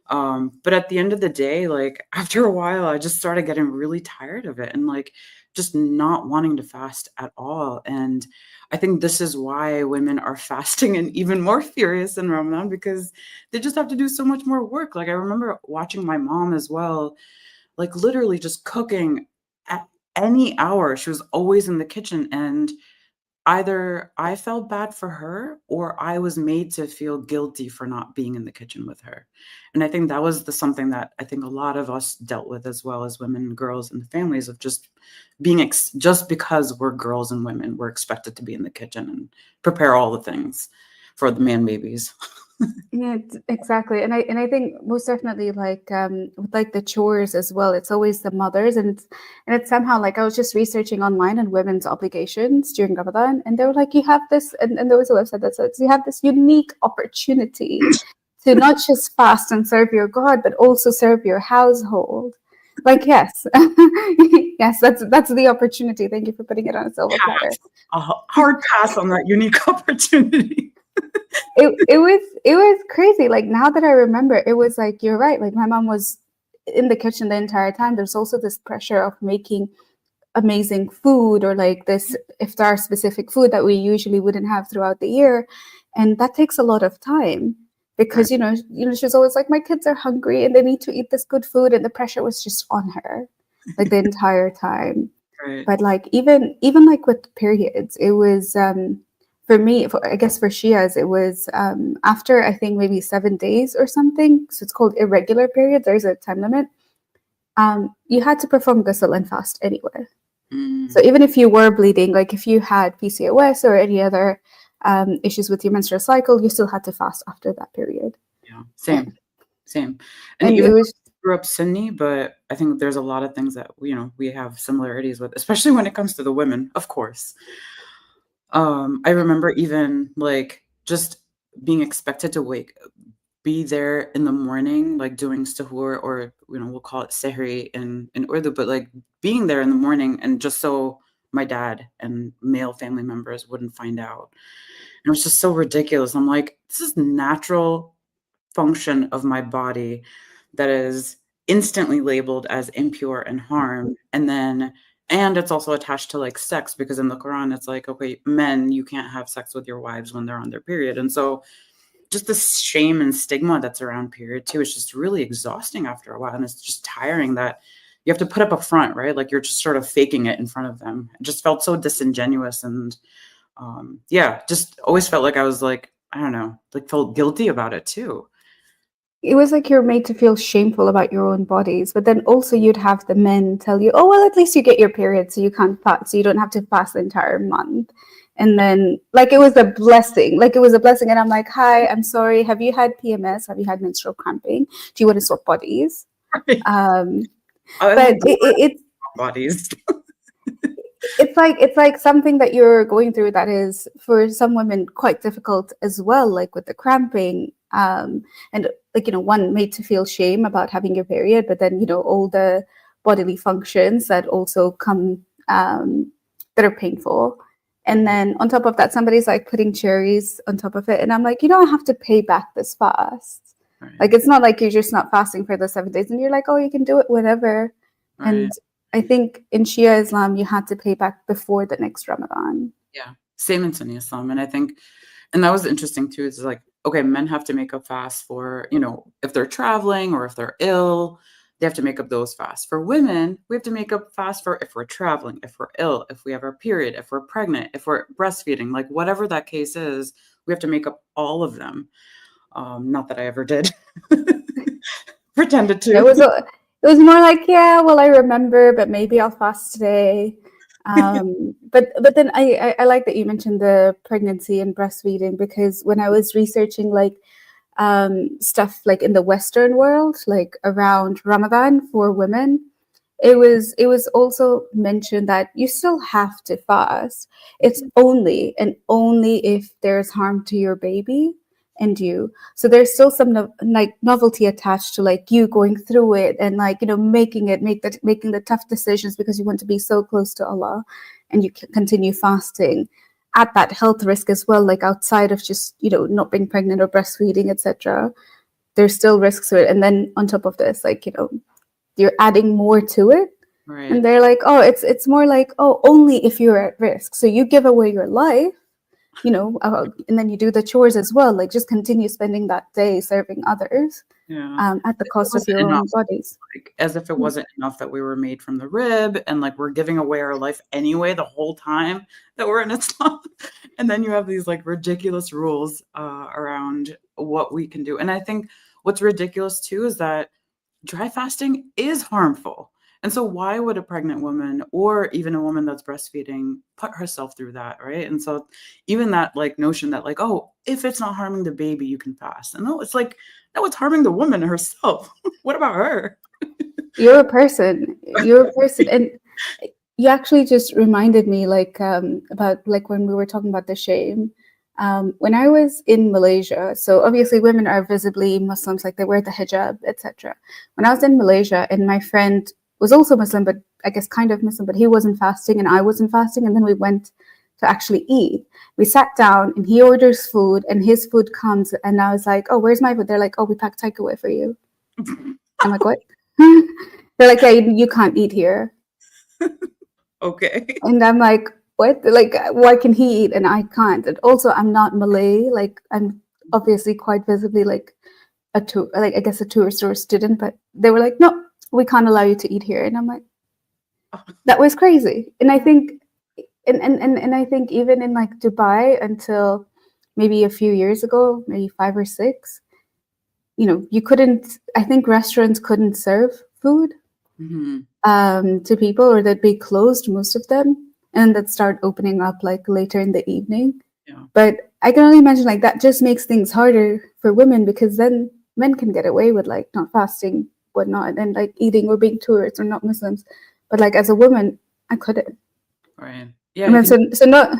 But at the end of the day, like after a while, I just started getting really tired of it and like just not wanting to fast at all. And I think this is why women are fasting and even more furious in Ramadan, because they just have to do so much more work. Like I remember watching my mom as well, like literally just cooking at any hour. She was always in the kitchen, and either I felt bad for her or I was made to feel guilty for not being in the kitchen with her. And I think that was something that I think a lot of us dealt with as well as women and girls in the families, of just being just because we're girls and women, we're expected to be in the kitchen and prepare all the things for the man babies. Yeah, exactly. And I think most definitely like with like the chores as well, it's always the mothers, and it's somehow like, I was just researching online on women's obligations during Ramadan, and they were like, you have this, and there was a website that says you have this unique opportunity to not just fast and serve your God, but also serve your household. Like, yes. Yes, that's the opportunity. Thank you for putting it on a silver platter. A hard pass on that unique opportunity. It was crazy. Like, now that I remember, it was like, you're right. Like, my mom was in the kitchen the entire time. There's also this pressure of making amazing food, or like this iftar specific food that we usually wouldn't have throughout the year, and that takes a lot of time because she's always like, my kids are hungry and they need to eat this good food, and the pressure was just on her like the entire time. Right. But like even like with periods, it was for me, I guess for Shias, it was after I think maybe 7 days or something. So it's called irregular period. There's a time limit. You had to perform ghusl and fast anyway. So even if you were bleeding, like if you had PCOS or any other issues with your menstrual cycle, you still had to fast after that period. Yeah, same. And And even it was, though I grew up Sunni, but I think there's a lot of things that we have similarities with, especially when it comes to the women, of course. I remember even like just being expected to be there in the morning, like doing sahur, or we'll call it sehri in Urdu, but like being there in the morning, and just so my dad and male family members wouldn't find out. And it was just so ridiculous. I'm like, this is natural function of my body that is instantly labeled as impure and harm. And it's also attached to like sex, because in the Quran it's like, okay, men, you can't have sex with your wives when they're on their period. And so just the shame and stigma that's around period too, it's just really exhausting after a while. And it's just tiring that you have to put up a front, right? Like you're just sort of faking it in front of them. It just felt so disingenuous. And just always felt like I was like, I don't know, like felt guilty about it too. it was like you're made to feel shameful about your own bodies, but then also you'd have the men tell you, oh, well, at least you get your period, so you can't fast, so you don't have to fast the entire month. And then like it was a blessing. And I'm like, hi, I'm sorry, have you had PMS? Have you had menstrual cramping? Do you want to swap bodies? Right. But it's bodies. it's like something that you're going through that is for some women quite difficult as well, like with the cramping, and like one, made to feel shame about having your period, but then all the bodily functions that also come that are painful. And then on top of that, somebody's like putting cherries on top of it, and I'm like, I have to pay back this fast. Right. Like it's not like you're just not fasting for the 7 days and you're like, oh, you can do it whenever. Right. And I think in Shia Islam, you had to pay back before the next Ramadan. Yeah, same in Sunni Islam. And I think, and that was interesting too, it's like, okay, men have to make up fasts for, if they're traveling or if they're ill, they have to make up those fasts. For women, we have to make up fasts for if we're traveling, if we're ill, if we have our period, if we're pregnant, if we're breastfeeding, like whatever that case is, we have to make up all of them. Not that I ever did. Pretended to. It was more like, yeah, well, I remember, but maybe I'll fast today. But then I like that you mentioned the pregnancy and breastfeeding, because when I was researching like stuff like in the Western world, like around Ramadan for women, it was also mentioned that you still have to fast. It's only if there's harm to your baby and you. So there's still some like novelty attached to like you going through it and like making the tough decisions because you want to be so close to Allah, and you can continue fasting at that health risk as well, like outside of just not being pregnant or breastfeeding, etc. There's still risks to it, and then on top of this, like you're adding more to it. Right. And they're like, oh, it's more like, oh, only if you're at risk, so you give away your life, and then you do the chores as well, like just continue spending that day serving others, at the cost of your own bodies. Like, as if it wasn't enough that we were made from the rib and like we're giving away our life anyway the whole time that we're in Islam. And then you have these like ridiculous rules around what we can do. And I think what's ridiculous too is that dry fasting is harmful. And so why would a pregnant woman or even a woman that's breastfeeding put herself through that, right? And so even that like notion that like, oh, if it's not harming the baby, you can fast. And no, it's like, no, it's harming the woman herself. What about her? You're a person. And you actually just reminded me like about like when we were talking about the shame. When I was in Malaysia, so obviously women are visibly Muslims, like they wear the hijab, etc. When I was in Malaysia and my friend was also Muslim, but I guess kind of Muslim, but he wasn't fasting and I wasn't fasting. And then we went to actually eat. We sat down and he orders food and his food comes. And I was like, oh, where's my food? They're like, oh, we packed takeaway for you. I'm like, what? They're like, yeah, you can't eat here. Okay. And I'm like, what? Like, why can he eat and I can't? And also, I'm not Malay. Like, I'm obviously quite visibly like a tourist or a student. But they were like, no, we can't allow you to eat here. And I'm like, that was crazy. And I think, and I think even in like Dubai until maybe a few years ago, maybe 5 or 6, you couldn't, I think restaurants couldn't serve food. Mm-hmm. to people, or they'd be closed, most of them, and they'd start opening up like later in the evening. Yeah. But I can only imagine like that just makes things harder for women, because then men can get away with like not fasting, whatnot, and like eating or being tourists or not Muslims. But like as a woman, I couldn't. Right. Yeah. I mean, so not.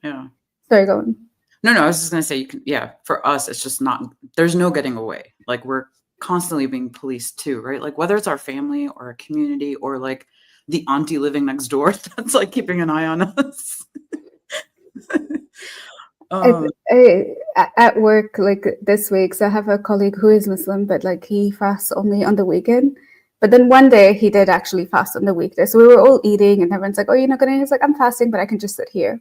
Yeah. Sorry, go on. No, I was just gonna say you can. Yeah, for us, it's just not. There's no getting away. Like we're constantly being policed too, right? Like whether it's our family or our community or like the auntie living next door that's like keeping an eye on us. At work, like this week, so I have a colleague who is Muslim, but like he fasts only on the weekend. But then one day he did actually fast on the weekday. So we were all eating and everyone's like, oh, you're not going to? He's like, I'm fasting, but I can just sit here.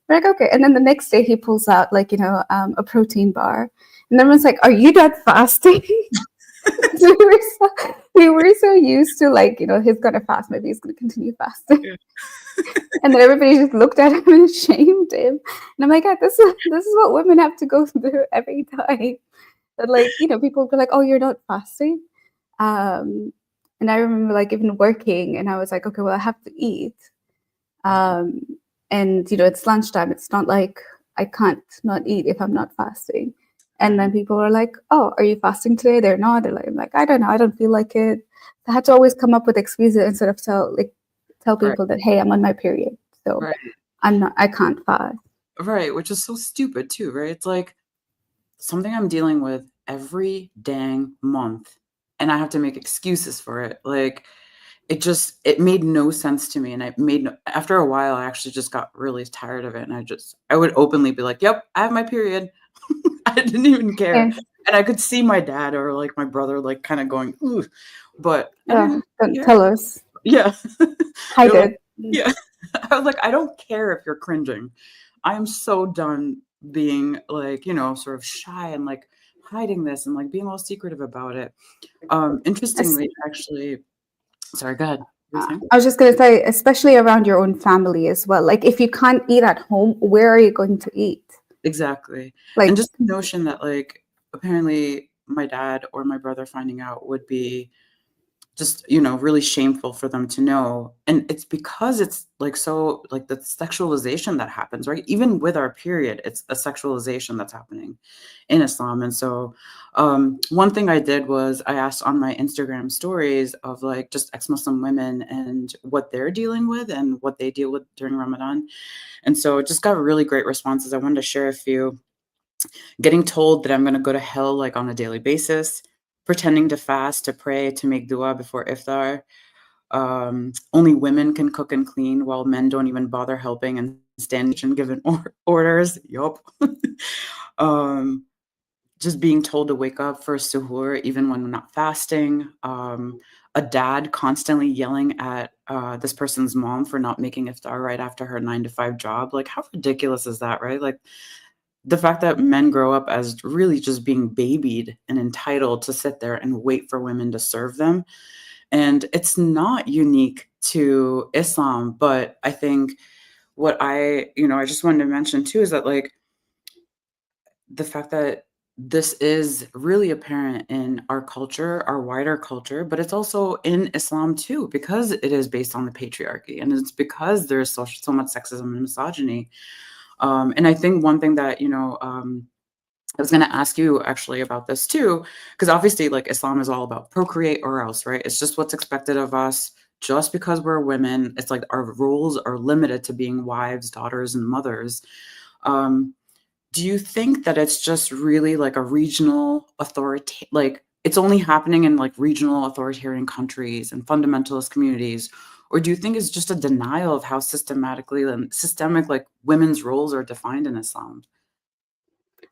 We're like, okay. And then the next day he pulls out like, a protein bar. And everyone's like, are you not fasting? So we were so used to like, he's going to fast. Maybe he's going to continue fasting. Yeah. And then everybody just looked at him and shamed him. And I'm like, God, this is what women have to go through every time. That like, people go like, oh, you're not fasting. And I remember like even working, and I was like, okay, well, I have to eat. And it's lunchtime. It's not like I can't not eat if I'm not fasting. And then people were like, oh, are you fasting today? They're not. They're like, I'm like, I don't know. I don't feel like it. I had to always come up with excuses instead of tell people that, hey, I'm on my period. So I can't fast. Right. Which is so stupid too, right? It's like something I'm dealing with every dang month, and I have to make excuses for it. Like it made no sense to me. And after a while, I actually just got really tired of it. And I would openly be like, yep, I have my period. I didn't even care. And I could see my dad or like my brother, like kind of going, ooh, but don't tell us. Yeah. I did. Yeah. I was like, I don't care if you're cringing. I'm so done being like, sort of shy and like hiding this and like being all secretive about it. Interestingly, actually, sorry, go ahead. I was just going to say, especially around your own family as well. Like if you can't eat at home, where are you going to eat? Exactly. Like, and just the notion that like apparently my dad or my brother finding out would be just, really shameful for them to know. And it's because it's like, so like the sexualization that happens, right? Even with our period, it's a sexualization that's happening in Islam. And so one thing I did was I asked on my Instagram stories of like just ex-Muslim women and what they're dealing with and what they deal with during Ramadan. And so it just got really great responses. I wanted to share a few. Getting told that I'm going to go to hell like on a daily basis, pretending to fast, to pray, to make dua before iftar. Only women can cook and clean while men don't even bother helping and stand and giving orders. Yup. Just being told to wake up for suhoor even when we're not fasting. A dad constantly yelling at this person's mom for not making iftar right after her 9-to-5 job. Like, how ridiculous is that, right? Like, the fact that men grow up as really just being babied and entitled to sit there and wait for women to serve them. And it's not unique to Islam, but I think what I just wanted to mention too is that like the fact that this is really apparent in our culture, our wider culture, but it's also in Islam too, because it is based on the patriarchy, and it's because there's so much sexism and misogyny. And I think one thing that, I was going to ask you actually about this too, because obviously like Islam is all about procreate or else, right? It's just what's expected of us just because we're women. It's like our roles are limited to being wives, daughters, and mothers. Do you think that it's just really like a regional authority, like it's only happening in like regional authoritarian countries and fundamentalist communities? Or do you think it's just a denial of how systemic like women's roles are defined in Islam?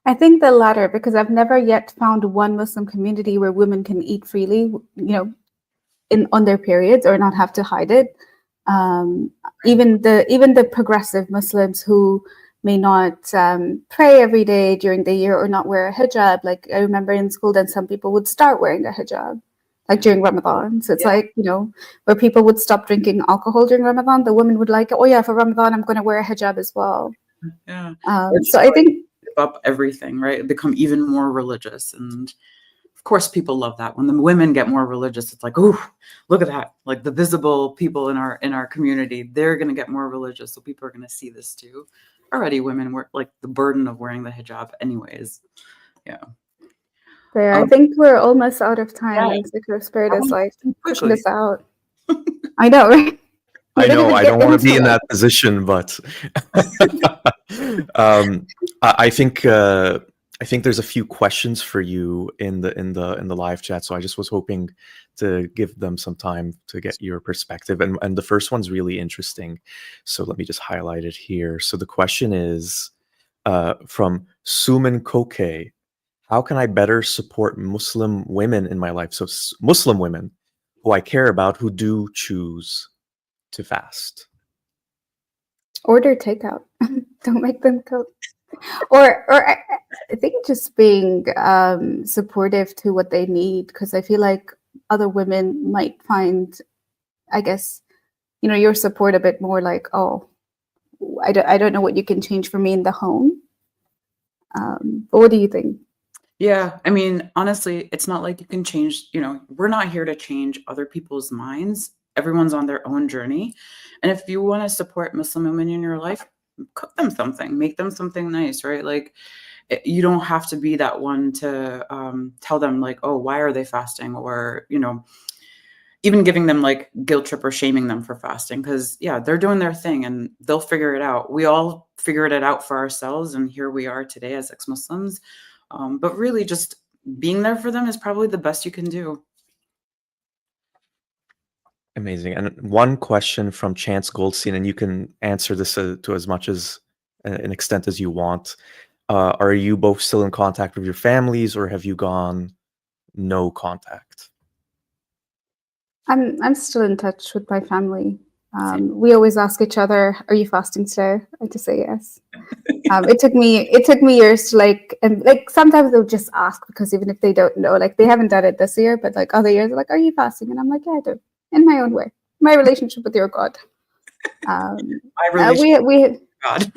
I think the latter, because I've never yet found one Muslim community where women can eat freely, on their periods or not have to hide it. Even the progressive Muslims who may not pray every day during the year or not wear a hijab. Like I remember in school, then some people would start wearing a hijab, like during Ramadan. So it's like, where people would stop drinking alcohol during Ramadan, the women would like, oh yeah, for Ramadan, I'm going to wear a hijab as well. Yeah. So I think up everything, right? Become even more religious. And course, people love that. When the women get more religious, it's like, oh, look at that. Like the visible people in our community, they're going to get more religious. So people are going to see this too. Already women were like the burden of wearing the hijab anyways. Yeah. There, I think we're almost out of time, yeah. and Secular Spirit is like pushing quickly. us out. I know, right? I know I don't want to be in that position, but I think there's a few questions for you in the live chat. So I just was hoping to give them some time to get your perspective. And the first one's really interesting. So let me just highlight it here. So the question is from Suman Koke. How can I better support Muslim women in my life? So Muslim women who I care about who do choose to fast. Order takeout. Don't make them cook. Or I think just being supportive to what they need, because I feel like other women might find, I guess, your support a bit more like, oh, I don't know what you can change for me in the home. But what do you think? Yeah, I mean, honestly, it's not like you can change, we're not here to change other people's minds. Everyone's on their own journey. And if you want to support Muslim women in your life, cook them something, make them something nice, right? Like, you don't have to be that one to tell them like, oh, why are they fasting? Or, even giving them like guilt trip or shaming them for fasting, because yeah, they're doing their thing and they'll figure it out. We all figured it out for ourselves. And here we are today as ex-Muslims. But really just being there for them is probably the best you can do. Amazing. And one question from Chance Goldstein, and you can answer this to as much as an extent as you want. Are you both still in contact with your families, or have you gone no contact? I'm still in touch with my family. We always ask each other, "Are you fasting today?" I just say yes. It took me years to and sometimes they'll just ask because even if they don't know, they haven't done it this year, but other years they're like, "Are you fasting?" And I'm like, "Yeah, I do, in my own way, my relationship with your God." My relationship with God.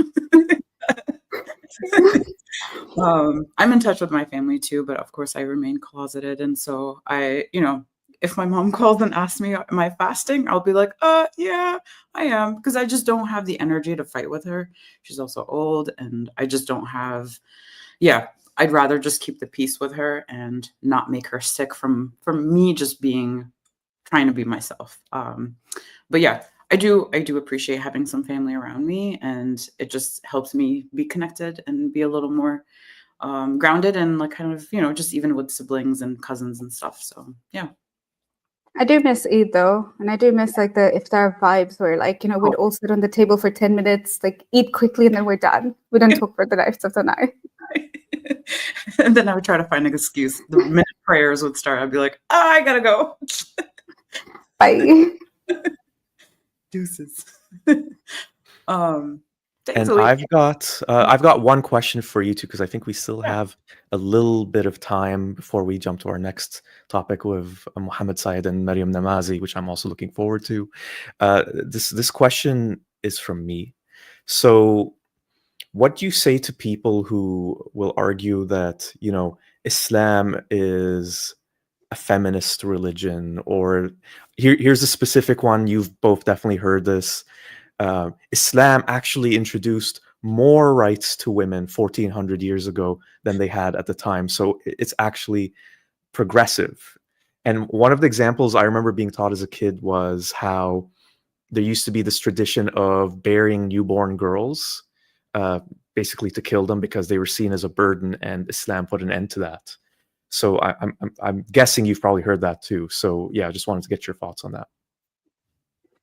I'm in touch with my family too, but of course I remain closeted, and so if my mom calls and asks me, am I fasting? I'll be like, yeah, I am. Because I just don't have the energy to fight with her. She's also old and I just don't have, I'd rather just keep the peace with her and not make her sick from me just trying to be myself. But yeah, I do appreciate having some family around me, and it just helps me be connected and be a little more grounded and just even with siblings and cousins and stuff. So yeah. I do miss Eid though, and I do miss the iftar vibes where we'd all sit on the table for 10 minutes, eat quickly, and then we're done. We don't talk for the rest of the night. And then I would try to find an excuse. The minute prayers would start, I'd be like, I gotta go. Bye. Deuces. And I've got one question for you too, because I think we still have a little bit of time before we jump to our next topic with Mohammed Syed and Maryam Namazi, which I'm also looking forward to. This question is from me. So, what do you say to people who will argue that Islam is a feminist religion? Or here's a specific one. You've both definitely heard this. Islam actually introduced more rights to women 1400 years ago than they had at the time. So it's actually progressive. And one of the examples I remember being taught as a kid was how there used to be this tradition of burying newborn girls, basically to kill them because they were seen as a burden, and Islam put an end to that. So I'm guessing you've probably heard that too. So yeah, I just wanted to get your thoughts on that.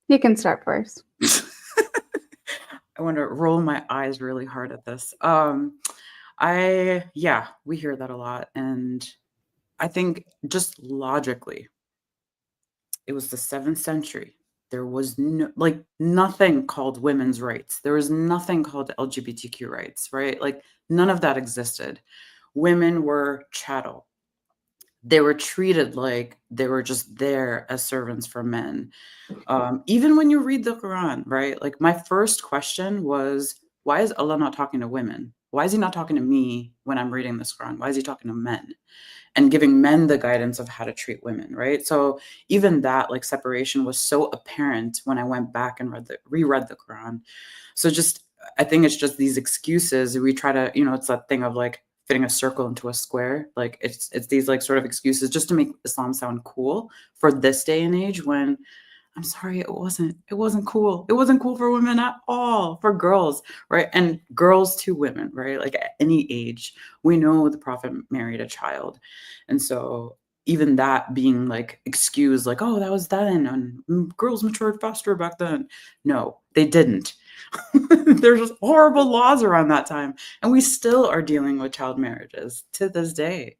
You can start first. I want to roll my eyes really hard at this. We hear that a lot. And I think just logically, it was the 7th century. There was nothing called women's rights. There was nothing called LGBTQ rights, right? None of that existed. Women were chattel. They were treated like they were just there as servants for men. Even when you read the Quran, right? My first question was, why is Allah not talking to women? Why is he not talking to me when I'm reading this Quran? Why is he talking to men? and giving men the guidance of how to treat women, right? So even that like separation was so apparent when I went back and reread the Quran. So just I think it's just these excuses we try to, it's that thing of like fitting a circle into a square. Like it's these like sort of excuses just to make Islam sound cool for this day and age when I'm sorry, it wasn't cool. It wasn't cool for women at all, for girls, right? And girls to women, right? Like at any age, we know the Prophet married a child. And so even that being like excused, like, oh, that was then, and girls matured faster back then. No, they didn't. There's just horrible laws around that time. And we still are dealing with child marriages to this day.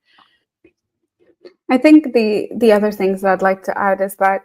I think the other things that I'd like to add is that,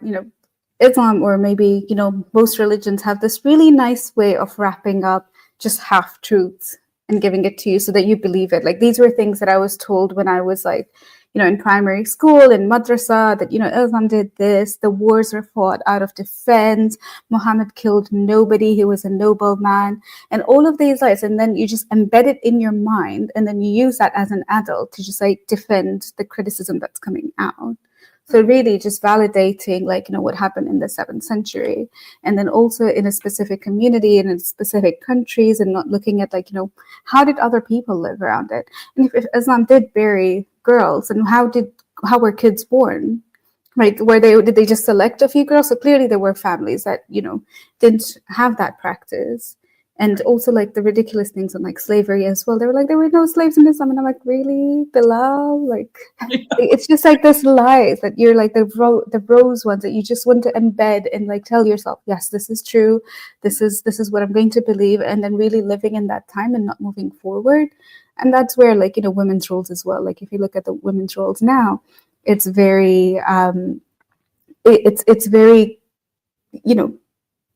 Islam, or maybe, most religions, have this really nice way of wrapping up just half truths and giving it to you so that you believe it. Like these were things that I was told when I was like, in primary school, in madrasa, that, Islam did this, the wars were fought out of defense, Muhammad killed nobody, he was a noble man, and all of these lies. And then you just embed it in your mind, and then you use that as an adult to just like defend the criticism that's coming out. So really just validating like, what happened in the 7th century, and then also in a specific community and in specific countries, and not looking at like, how did other people live around it? And if Islam did bury girls, and how were kids born? Right? Did they just select a few girls? So clearly there were families that, didn't have that practice. And also like the ridiculous things on like slavery as well. They were like, there were no slaves in Islam. And I'm like, really, Bilal? Like, it's just like this lies that you're like the rose ones that you just want to embed and like tell yourself, yes, this is true. This is what I'm going to believe. And then really living in that time and not moving forward. And that's where like, women's roles as well. Like if you look at the women's roles now, it's very, it's very,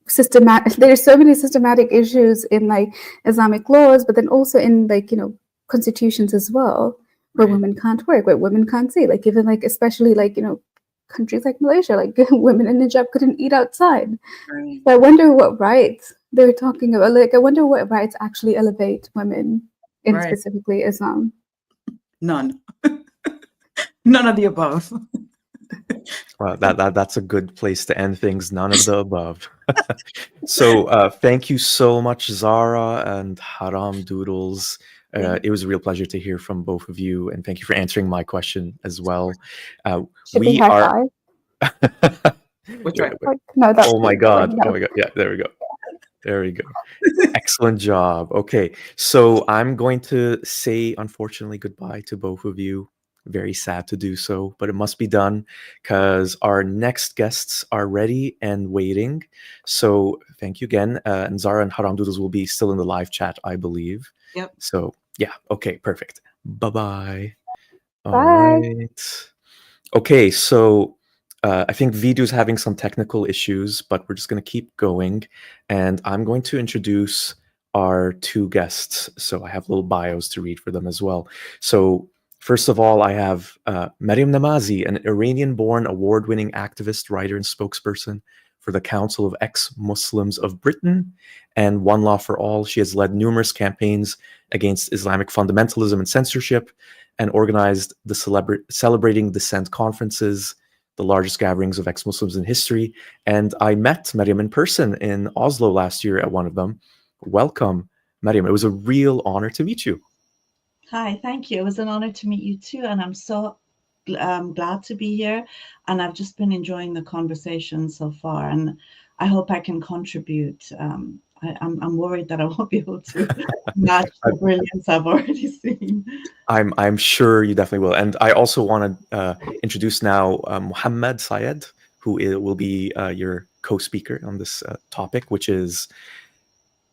systematic. There's so many systematic issues in like Islamic laws, but then also in like constitutions as well, where women can't work, where women can't see, like even like especially like countries like Malaysia, like women in hijab couldn't eat outside. Right. So I wonder what rights they're talking about. Like I wonder what rights actually elevate women in specifically Islam. None. None of the above. Well, that's a good place to end things. None of the above. So thank you so much, Zara and Haram Doodles. It was a real pleasure to hear from both of you, and thank you for answering my question as well. We are. Which right? No, oh my god! Oh my god! Yeah, there we go. There we go. Excellent job. Okay, so I'm going to say, unfortunately, goodbye to both of you. Very sad to do so, but it must be done because our next guests are ready and waiting. So thank you again. And Zara and Haram Doodles will be still in the live chat, I believe. Yep. So yeah, okay, perfect. Bye-bye. Bye. All right. Okay, so I think Vidu's having some technical issues, but we're just going to keep going. And I'm going to introduce our two guests. So I have little bios to read for them as well. So first of all, I have Maryam Namazi, an Iranian-born award-winning activist, writer, and spokesperson for the Council of Ex-Muslims of Britain and One Law for All. She has led numerous campaigns against Islamic fundamentalism and censorship, and organized the Celebrating Dissent conferences, the largest gatherings of ex-Muslims in history. And I met Maryam in person in Oslo last year at one of them. Welcome, Maryam. It was a real honor to meet you. Hi, thank you. It was an honor to meet you too, and I'm so glad to be here. And I've just been enjoying the conversation so far, and I hope I can contribute. I'm worried that I won't be able to match the brilliance I've already seen. I'm sure you definitely will. And I also want to introduce now Muhammad Syed, who will be your co-speaker on this topic, which is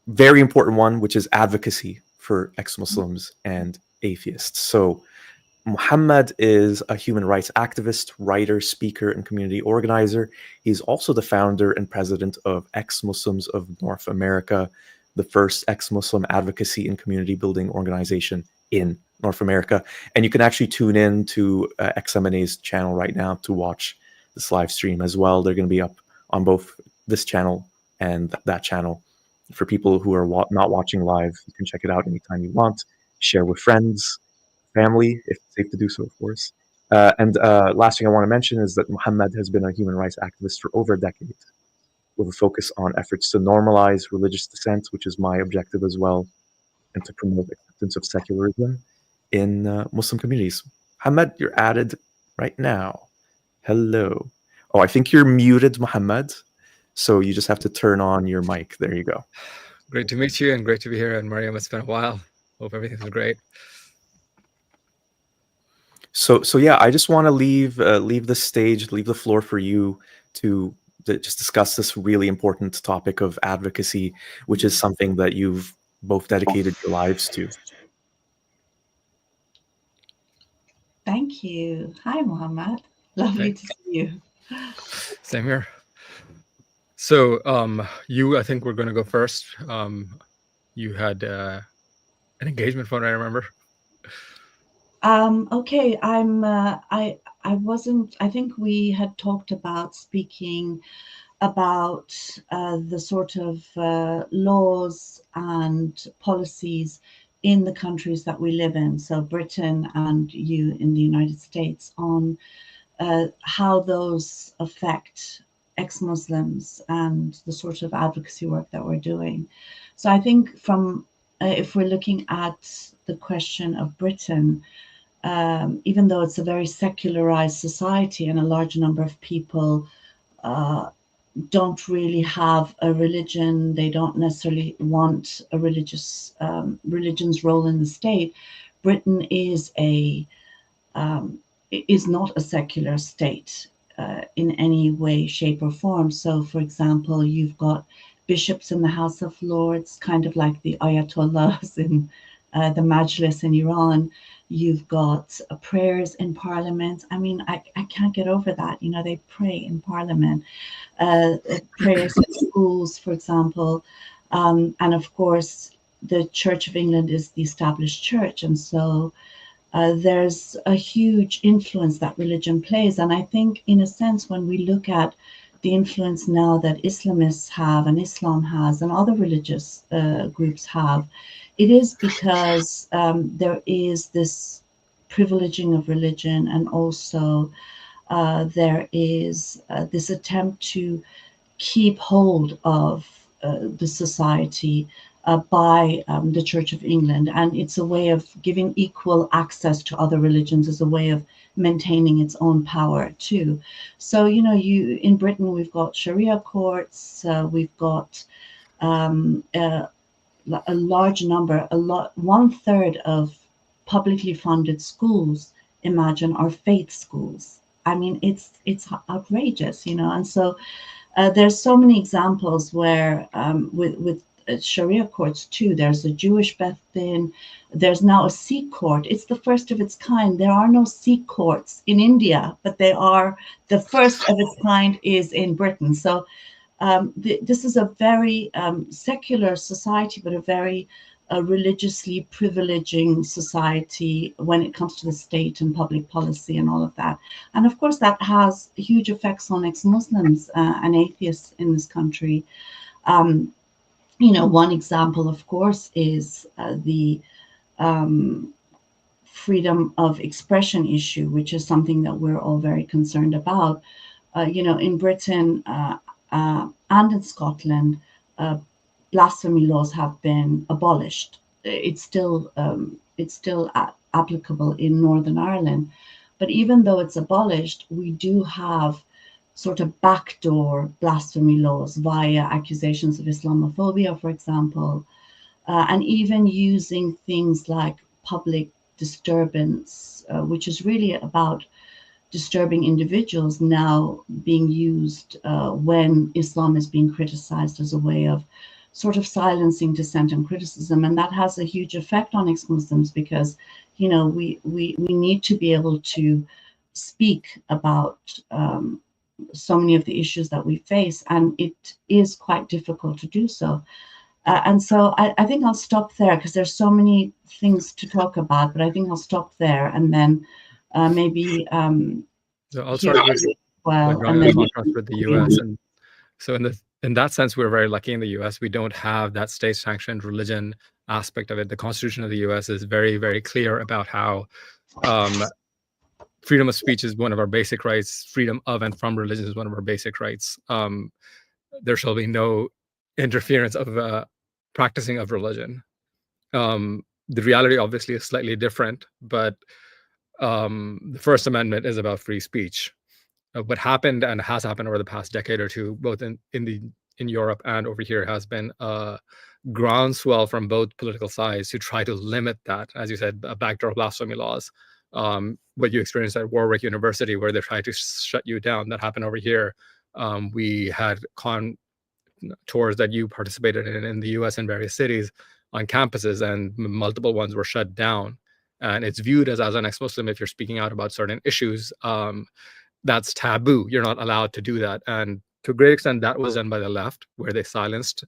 very important one, which is advocacy for ex-Muslims and atheists. So Muhammad is a human rights activist, writer, speaker, and community organizer. He's also the founder and president of Ex-Muslims of North America, the first ex-Muslim advocacy and community building organization in North America. And you can actually tune in to XMNA's channel right now to watch this live stream as well. They're going to be up on both this channel and that channel. For people who are not watching live, you can check it out anytime you want. Share with friends, family, if it's safe to do so, of course. And last thing I want to mention is that Muhammad has been a human rights activist for over a decade, with a focus on efforts to normalize religious dissent, which is my objective as well, and to promote acceptance of secularism in Muslim communities. Muhammad, you're added right now. Hello. Oh, I think you're muted, Muhammad. So you just have to turn on your mic. There you go. Great to meet you and great to be here. And Mariam, it's been a while. Hope everything's great. So yeah, I just want to leave the stage, leave the floor for you to just discuss this really important topic of advocacy, which is something that you've both dedicated your lives to. Thank you. Hi, Muhammad. Lovely to see you. Same here. So I think we're going to go first. You had an engagement phone, I remember. Okay, I wasn't, I think we had talked about speaking about the sort of laws and policies in the countries that we live in, so Britain and you in the United States, on how those affect ex-Muslims and the sort of advocacy work that we're doing. So I think from, if we're looking at the question of Britain, even though it's a very secularized society and a large number of people don't really have a religion, they don't necessarily want a religion's role in the state, Britain is not a secular state in any way, shape or form. So for example, you've got bishops in the House of Lords, kind of like the Ayatollahs in the Majlis in Iran. You've got prayers in Parliament. I mean, I can't get over that. You know, they pray in Parliament. Prayers in schools, for example. And of course, the Church of England is the established church. And so there's a huge influence that religion plays. And I think, in a sense, when we look at the influence now that Islamists have and Islam has and other religious groups have, it is because there is this privileging of religion, and also there is this attempt to keep hold of the society by the Church of England. And it's a way of giving equal access to other religions, as a way of maintaining its own power too. So, you know, in Britain, we've got Sharia courts, we've got a large number, 1/3 of publicly funded schools, imagine, are faith schools. I mean, it's outrageous, you know. And so there's so many examples where with Sharia courts too, there's a Jewish Beth Din, there's now a Sikh court. It's the first of its kind. There are no Sikh courts in India, but they are, the first of its kind is in Britain. So this is a very secular society, but a very religiously privileging society when it comes to the state and public policy and all of that. And of course, that has huge effects on ex-Muslims and atheists in this country. You know, one example, of course, is the freedom of expression issue, which is something that we're all very concerned about. You know, in Britain and in Scotland, blasphemy laws have been abolished. It's still applicable in Northern Ireland, but even though it's abolished, we do have sort of backdoor blasphemy laws via accusations of Islamophobia, for example, and even using things like public disturbance, which is really about disturbing individuals, now being used when Islam is being criticized as a way of sort of silencing dissent and criticism. And that has a huge effect on ex-Muslims, because, you know, we need to be able to speak about so many of the issues that we face, and it is quite difficult to do so. And so I think I'll stop there, because there's so many things to talk about, but I think I'll stop there, and then maybe so I'll start with contrast with the US. And so in that sense, we're very lucky in the US. We don't have that state-sanctioned religion aspect of it. The Constitution of the US is very, very clear about how freedom of speech is one of our basic rights. Freedom of and from religion is one of our basic rights. There shall be no interference of practicing of religion. The reality obviously is slightly different, but the First Amendment is about free speech. What happened and has happened over the past decade or two, both in Europe and over here, has been a groundswell from both political sides to try to limit that, as you said, backdoor blasphemy laws. What you experienced at Warwick University, where they tried to shut you down, that happened over here. We had tours that you participated in the US in various cities on campuses, and multiple ones were shut down. And it's viewed as an ex-Muslim, if you're speaking out about certain issues, that's taboo. You're not allowed to do that. And to a great extent, that was done by the left, where they silenced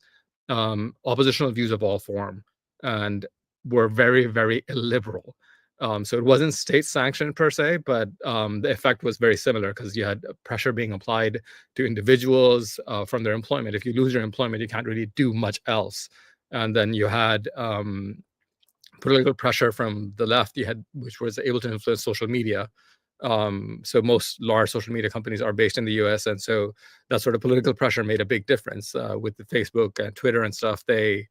oppositional views of all form and were very, very illiberal. So it wasn't state sanctioned per se, but the effect was very similar, because you had pressure being applied to individuals from their employment. If you lose your employment, you can't really do much else. And then you had political pressure from the left, which was able to influence social media. So most large social media companies are based in the US, and so that sort of political pressure made a big difference. With the Facebook and Twitter and stuff, they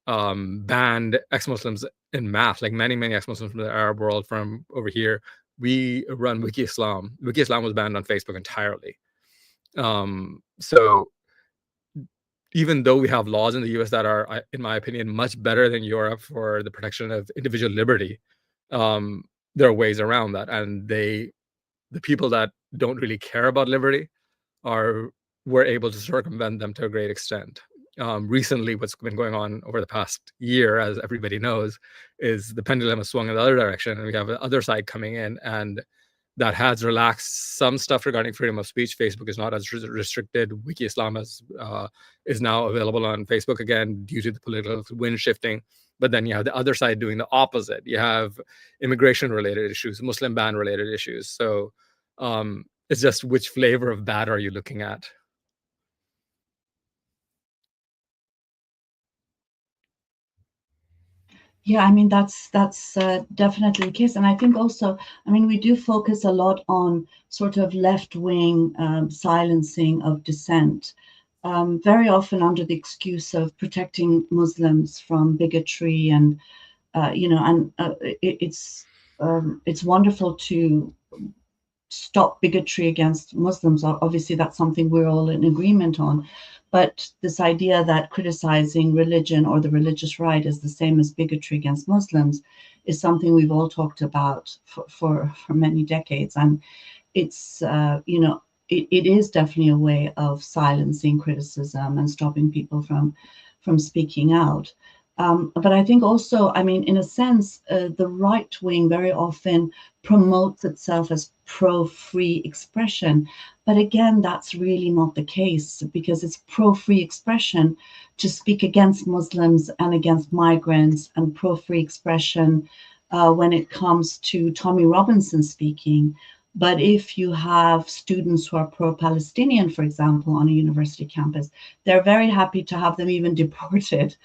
banned ex-Muslims in mass, like many ex-Muslims from the Arab world, from over here. We run Wiki Islam. Wiki Islam was banned on Facebook entirely. So even though we have laws in the US that are, in my opinion, much better than Europe for the protection of individual liberty, there are ways around that. And the people that don't really care about liberty were able to circumvent them to a great extent. Recently, what's been going on over the past year, as everybody knows, is the pendulum has swung in the other direction, and we have the other side coming in, and that has relaxed some stuff regarding freedom of speech. Facebook is not as restricted. Wiki Islam is now available on Facebook again due to the political wind shifting. But then you have the other side doing the opposite. You have immigration-related issues, Muslim ban-related issues. So it's just which flavor of bad are you looking at? Yeah, I mean, that's definitely the case. And I think also, I mean, we do focus a lot on sort of left-wing silencing of dissent, very often under the excuse of protecting Muslims from bigotry. And, it's wonderful to stop bigotry against Muslims. Obviously, that's something we're all in agreement on. But this idea that criticizing religion or the religious right is the same as bigotry against Muslims is something we've all talked about for many decades. And it's, it is definitely a way of silencing criticism and stopping people from speaking out. But I think also, I mean, in a sense, the right wing very often promotes itself as pro-free expression. But again, that's really not the case, because it's pro-free expression to speak against Muslims and against migrants, and pro-free expression when it comes to Tommy Robinson speaking. But if you have students who are pro-Palestinian, for example, on a university campus, they're very happy to have them even deported.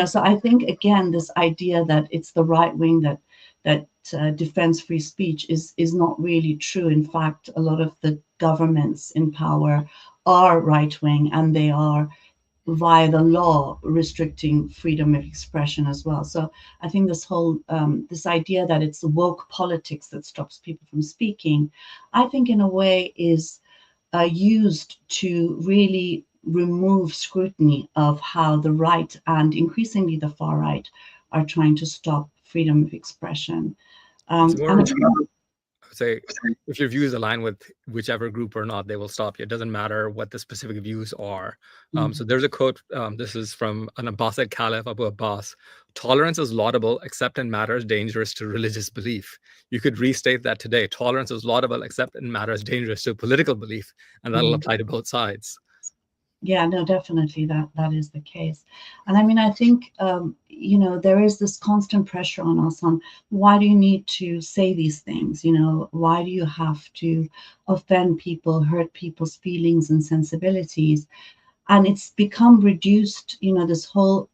So I think, again, this idea that it's the right wing that defends free speech is not really true. In fact, a lot of the governments in power are right wing, and they are, via the law, restricting freedom of expression as well. So I think this whole this idea that it's woke politics that stops people from speaking, I think in a way is used to really remove scrutiny of how the right and increasingly the far right are trying to stop freedom of expression. Say, if your views align with whichever group or not, they will stop you. It doesn't matter what the specific views are. So there's a quote, this is from an Abbasid Caliph, Abu Abbas: "Tolerance is laudable except in matters dangerous to religious belief." You could restate that today: tolerance is laudable except in matters dangerous to political belief, and that'll apply to both sides. Yeah, no, definitely that is the case. And I mean, I think, there is this constant pressure on us on, why do you need to say these things? Why do you have to offend people, hurt people's feelings and sensibilities? And it's become reduced, this whole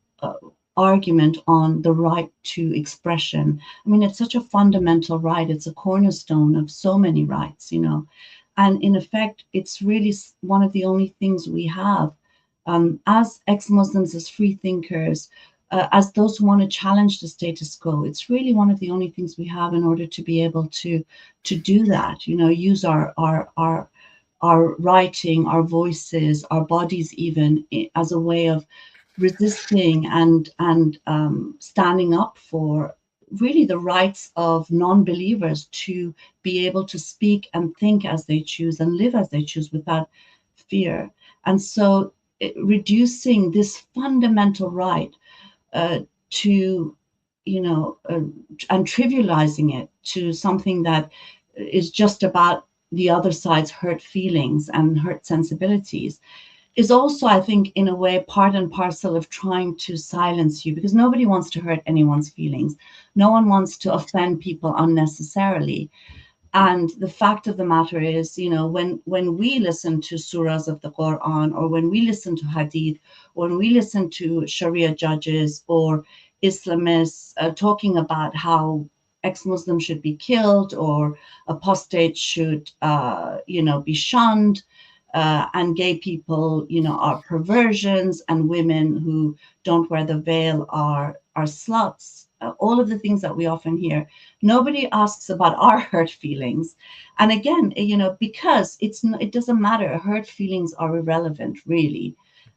argument on the right to expression. I mean, it's such a fundamental right. It's a cornerstone of so many rights, you know. And in effect, it's really one of the only things we have as ex-Muslims, as free thinkers, as those who want to challenge the status quo. It's really one of the only things we have in order to be able to do that, you know, use our writing, our voices, our bodies, even as a way of resisting and standing up for really the rights of non-believers to be able to speak and think as they choose and live as they choose without fear. And so reducing this fundamental right to, you know, and trivializing it to something that is just about the other side's hurt feelings and hurt sensibilities is also, I think, in a way, part and parcel of trying to silence you, because nobody wants to hurt anyone's feelings. No one wants to offend people unnecessarily. And the fact of the matter is, you know, when we listen to surahs of the Quran, or when we listen to hadith, or when we listen to Sharia judges or Islamists talking about how ex-Muslims should be killed or apostates should, you know, be shunned, and gay people, you know, are perversions, and women who don't wear the veil are sluts. All of the things that we often hear, nobody asks about our hurt feelings. And again, you know, because it doesn't matter. Hurt feelings are irrelevant, really.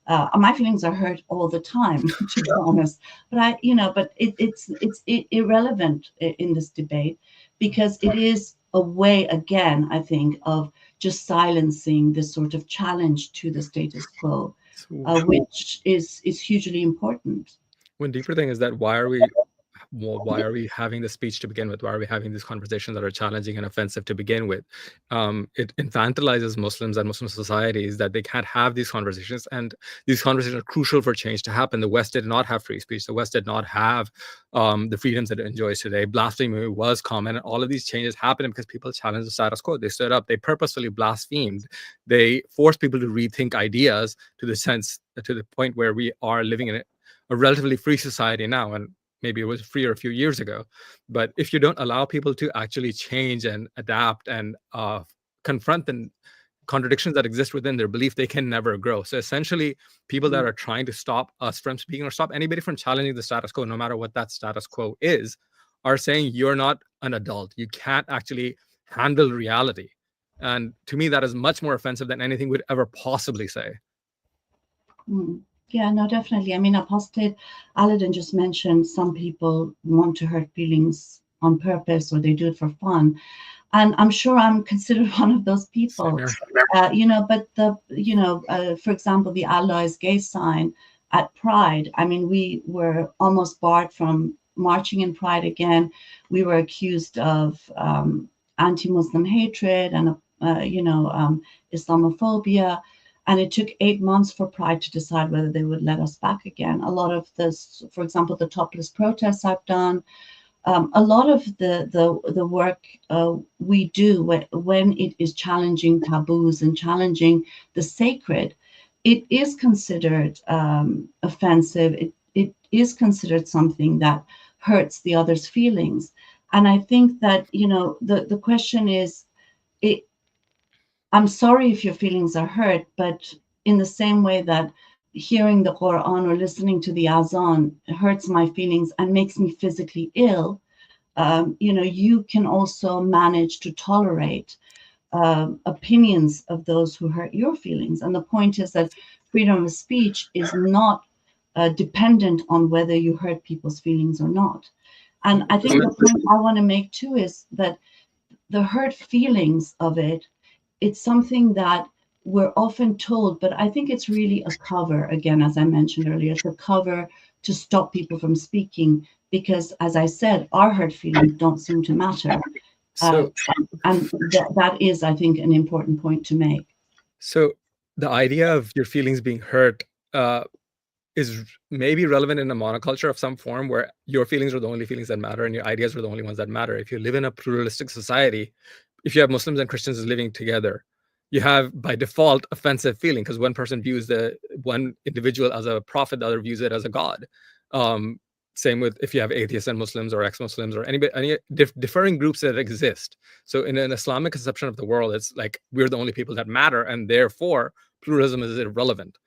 My feelings are hurt all the time, to be honest. But it's irrelevant in this debate, because it is a way, again, I think, of just silencing this sort of challenge to the status quo, which is hugely important. One deeper thing is that why are we having this speech to begin with? Why are we having these conversations that are challenging and offensive to begin with? It infantilizes Muslims and Muslim societies that they can't have these conversations, and these conversations are crucial for change to happen. The West did not have free speech. The West did not have the freedoms that it enjoys today. Blasphemy was common, and all of these changes happened because people challenged the status quo. They stood up. They purposefully blasphemed. They forced people to rethink ideas to the point where we are living in a relatively free society now, and maybe it was freer a few years ago. But if you don't allow people to actually change and adapt and confront the contradictions that exist within their belief, they can never grow. So essentially, people that are trying to stop us from speaking, or stop anybody from challenging the status quo, no matter what that status quo is, are saying you're not an adult. You can't actually handle reality. And to me, that is much more offensive than anything we'd ever possibly say. Yeah, no, definitely. I mean, apostate, Aladdin just mentioned some people want to hurt feelings on purpose, or they do it for fun. And I'm sure I'm considered one of those people, you know, but for example, the Allah is gay sign at Pride. I mean, we were almost barred from marching in Pride again. We were accused of anti-Muslim hatred and, Islamophobia. And it took 8 months for Pride to decide whether they would let us back again. A lot of this, for example, the topless protests I've done, a lot of the work we do when it is challenging taboos and challenging the sacred, it is considered offensive. It is considered something that hurts the other's feelings. And I think that, you know, the question is, I'm sorry if your feelings are hurt, but in the same way that hearing the Quran or listening to the Azan hurts my feelings and makes me physically ill, you can also manage to tolerate opinions of those who hurt your feelings. And the point is that freedom of speech is not dependent on whether you hurt people's feelings or not. And I think the point I want to make too is that the hurt feelings of it's something that we're often told, but I think it's really a cover, again, as I mentioned earlier, it's a cover to stop people from speaking, because, as I said, our hurt feelings don't seem to matter. And that is, I think, an important point to make. So the idea of your feelings being hurt is maybe relevant in a monoculture of some form, where your feelings are the only feelings that matter and your ideas are the only ones that matter. If you live in a pluralistic society, if you have Muslims and Christians living together, you have by default offensive feeling, because one person views one individual as a prophet, the other views it as a god. Same with if you have atheists and Muslims or ex-Muslims or any differing groups that exist. So in an Islamic conception of the world, it's like we're the only people that matter, and therefore pluralism is irrelevant.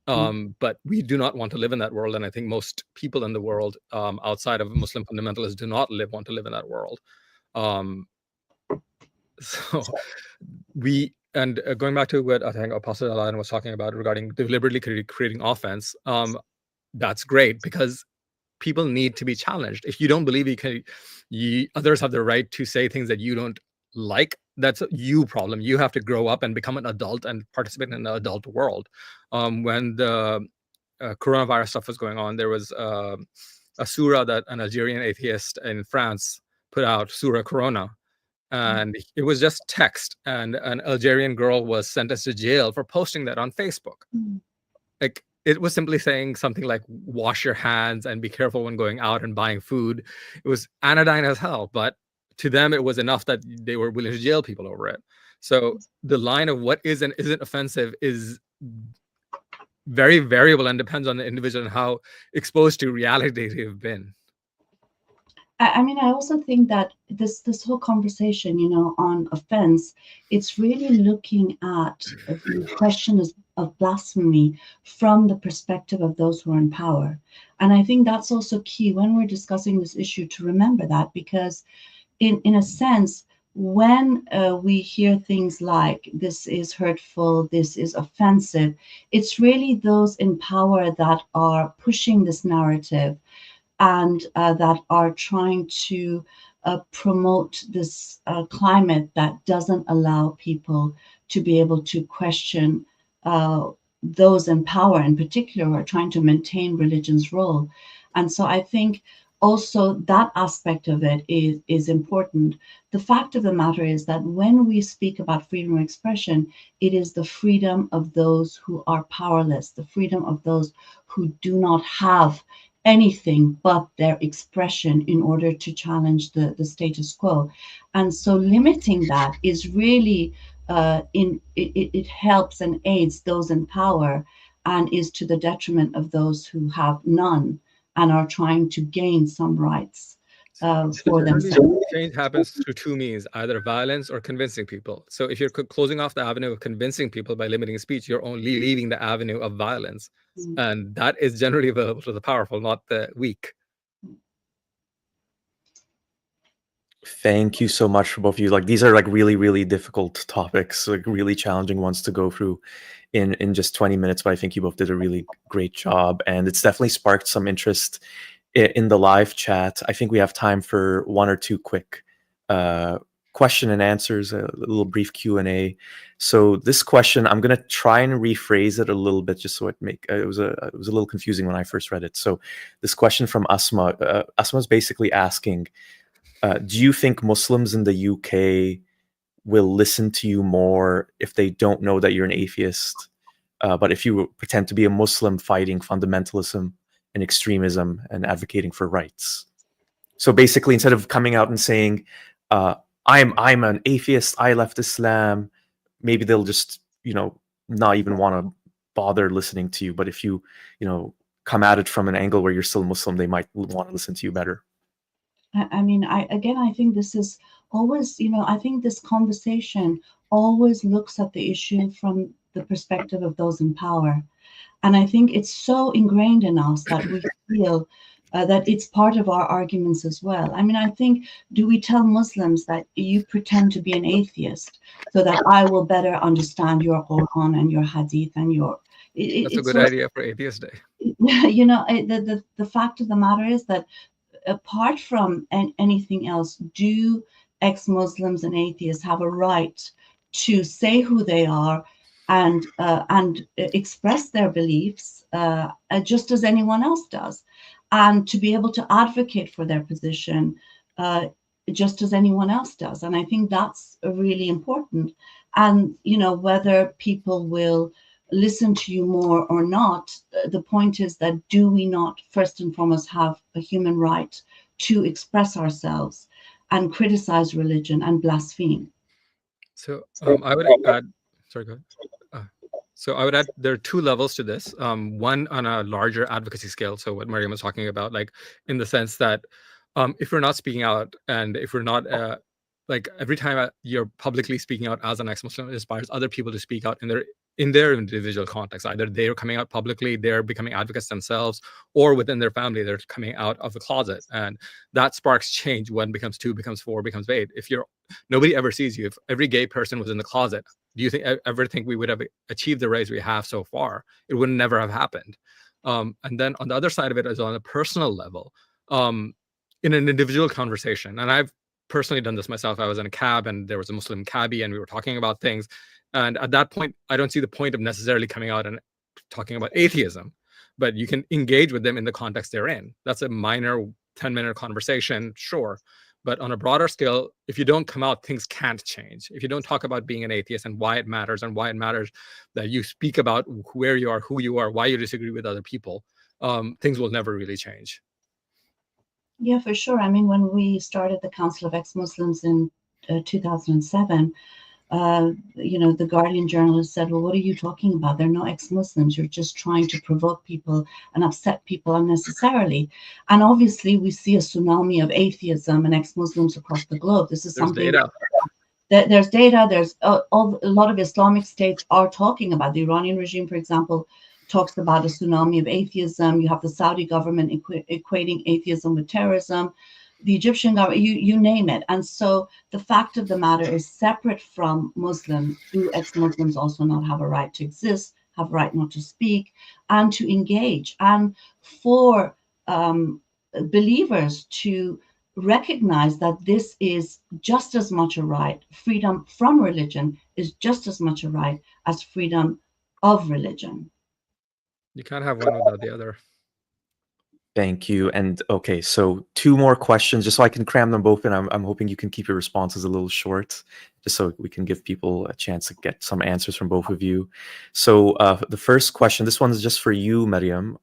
But we do not want to live in that world, and I think most people in the world outside of Muslim fundamentalists do not want to live in that world. So going back to what I think Apostle Aladdin was talking about regarding deliberately creating offense, that's great because people need to be challenged. If you don't believe others have the right to say things that you don't like, that's a you problem. You have to grow up and become an adult and participate in the adult world. When the coronavirus stuff was going on, there was a surah that an Algerian atheist in France put out, Surah Corona. And it was just text, and an Algerian girl was sentenced to jail for posting that on Facebook. Like, it was simply saying something like, wash your hands and be careful when going out and buying food. It was anodyne as hell, but to them, it was enough that they were willing to jail people over it. So the line of what is and isn't offensive is very variable and depends on the individual and how exposed to reality they've been. I mean, I also think that this whole conversation, on offense, it's really looking at the question of blasphemy from the perspective of those who are in power. And I think that's also key when we're discussing this issue, to remember that, because in a sense, when we hear things like this is hurtful, this is offensive, it's really those in power that are pushing this narrative and that are trying to promote this climate that doesn't allow people to be able to question those in power in particular, who are trying to maintain religion's role. And so I think also that aspect of it is important. The fact of the matter is that when we speak about freedom of expression, it is the freedom of those who are powerless, the freedom of those who do not have anything but their expression in order to challenge the status quo. And so limiting that is really it helps and aids those in power, and is to the detriment of those who have none and are trying to gain some rights for themselves. Change happens through two means, either violence or convincing people. So if you're closing off the avenue of convincing people by limiting speech, you're only leaving the avenue of violence. And that is generally available to the powerful, not the weak. Thank you so much for both of you. Like, these are like really, really difficult topics, like really challenging ones to go through in just 20 minutes. But I think you both did a really great job, and it's definitely sparked some interest in the live chat. I think we have time for one or two quick question and answers, a little brief Q&A. So this question, I'm going to try and rephrase it a little bit just so it was a little confusing when I first read it. So this question from Asma, Asma is basically asking, do you think Muslims in the UK will listen to you more if they don't know that you're an atheist, but if you pretend to be a Muslim fighting fundamentalism and extremism and advocating for rights? So basically, instead of coming out and saying, I'm an atheist, I left Islam, maybe they'll just, not even want to bother listening to you. But if you, come at it from an angle where you're still Muslim, they might want to listen to you better. I mean, I think this is always, I think this conversation always looks at the issue from the perspective of those in power. And I think it's so ingrained in us that we feel that it's part of our arguments as well. I mean, I think, do we tell Muslims that you pretend to be an atheist so that I will better understand your Quran and your Hadith and your... That's a good idea for Atheist Day. The fact of the matter is that apart from anything else, do ex-Muslims and atheists have a right to say who they are and express their beliefs just as anyone else does, and to be able to advocate for their position just as anyone else does? And I think that's really important. And whether people will listen to you more or not, the point is that, do we not first and foremost have a human right to express ourselves and criticize religion and blaspheme? So I would add, sorry, go ahead. So I would add there are two levels to this. One on a larger advocacy scale. So what Mariam was talking about, like in the sense that if we're not speaking out, and if we're not like every time you're publicly speaking out as an ex-Muslim, it inspires other people to speak out in their individual context. Either they're coming out publicly, they're becoming advocates themselves, or within their family, they're coming out of the closet, and that sparks change. One becomes two, becomes four, becomes eight. If nobody ever sees you, if every gay person was in the closet, do you ever think we would have achieved the rise we have so far? It would never have happened. And then on the other side of it is on a personal level, in an individual conversation. And I've personally done this myself. I was in a cab and there was a Muslim cabbie and we were talking about things. And at that point, I don't see the point of necessarily coming out and talking about atheism, but you can engage with them in the context they're in. That's a minor 10-minute conversation, sure. But on a broader scale, if you don't come out, things can't change. If you don't talk about being an atheist and why it matters, and why it matters that you speak about where you are, who you are, why you disagree with other people, things will never really change. Yeah, for sure. I mean, when we started the Council of Ex-Muslims in 2007, the Guardian journalist said, well, what are you talking about? They're not ex-Muslims. You're just trying to provoke people and upset people unnecessarily. And obviously, we see a tsunami of atheism and ex-Muslims across the globe. This is something. There's data. There's a lot of Islamic states are talking about. The Iranian regime, for example, talks about a tsunami of atheism. You have the Saudi government equating atheism with terrorism. The Egyptian government, you name it. And so the fact of the matter is, separate from Muslims, do ex-Muslims also not have a right to exist, have a right not to speak, and to engage? And for believers to recognize that this is just as much a right, freedom from religion is just as much a right as freedom of religion. You can't have one without the other. Thank you. And okay, so two more questions, just so I can cram them both in. I'm hoping you can keep your responses a little short, just so we can give people a chance to get some answers from both of you. So the first question, this one is just for you, Mariam.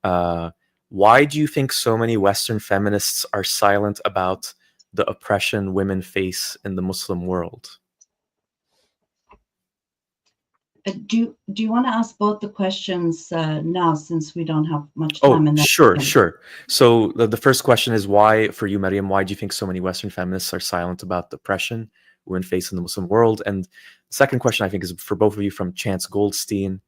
Why do you think so many Western feminists are silent about the oppression women face in the Muslim world? Do you want to ask both the questions now, since we don't have much time? Oh, sure. So the first question is, why, for you, Mariam, why do you think so many Western feminists are silent about the oppression women face in the Muslim world? And the second question, I think, is for both of you, from Chance Goldstein.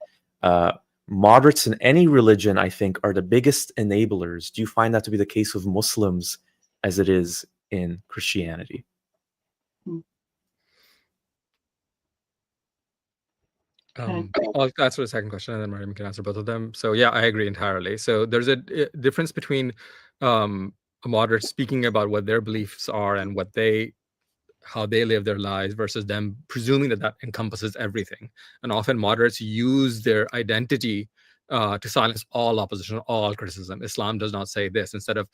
Moderates in any religion, I think, are the biggest enablers. Do you find that to be the case with Muslims as it is in Christianity? I'll answer the second question, and then Mariam can answer both of them. So yeah, I agree entirely. So there's a difference between a moderate speaking about what their beliefs are and how they live their lives, versus them presuming that encompasses everything. And often moderates use their identity to silence all opposition, all criticism. Islam does not say this. Instead of,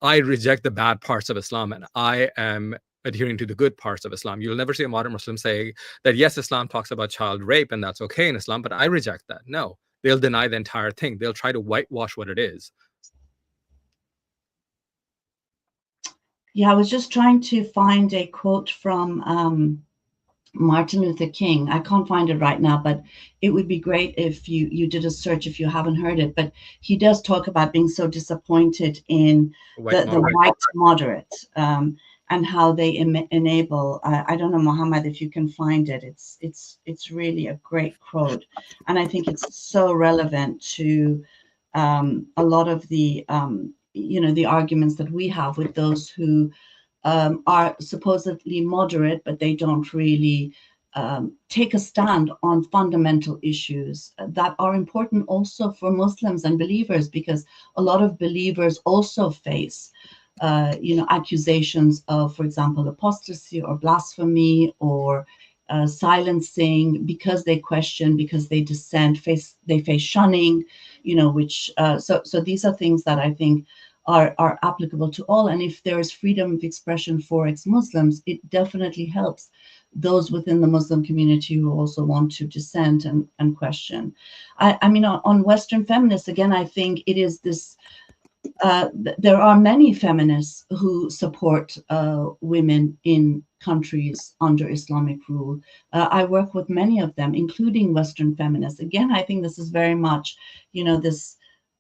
I reject the bad parts of Islam and I am adhering to the good parts of Islam. You'll never see a modern Muslim say that, yes, Islam talks about child rape and that's okay in Islam, but I reject that. No, they'll deny the entire thing. They'll try to whitewash what it is. Yeah, I was just trying to find a quote from Martin Luther King. I can't find it right now, but it would be great if you did a search if you haven't heard it. But he does talk about being so disappointed in the white moderate. And how they enable. I don't know, Mohammed, if you can find it. It's really a great quote, and I think it's so relevant to a lot of the the arguments that we have with those who are supposedly moderate, but they don't really take a stand on fundamental issues that are important also for Muslims and believers, because a lot of believers also face accusations of, for example, apostasy or blasphemy or silencing because they question, because they dissent, they face shunning, which so these are things that I think are applicable to all. And if there is freedom of expression for ex-Muslims, it definitely helps those within the Muslim community who also want to dissent and question. I mean, on Western feminists, again, I think it is this. There are many feminists who support women in countries under Islamic rule. I work with many of them, including Western feminists. Again, I think this is very much, this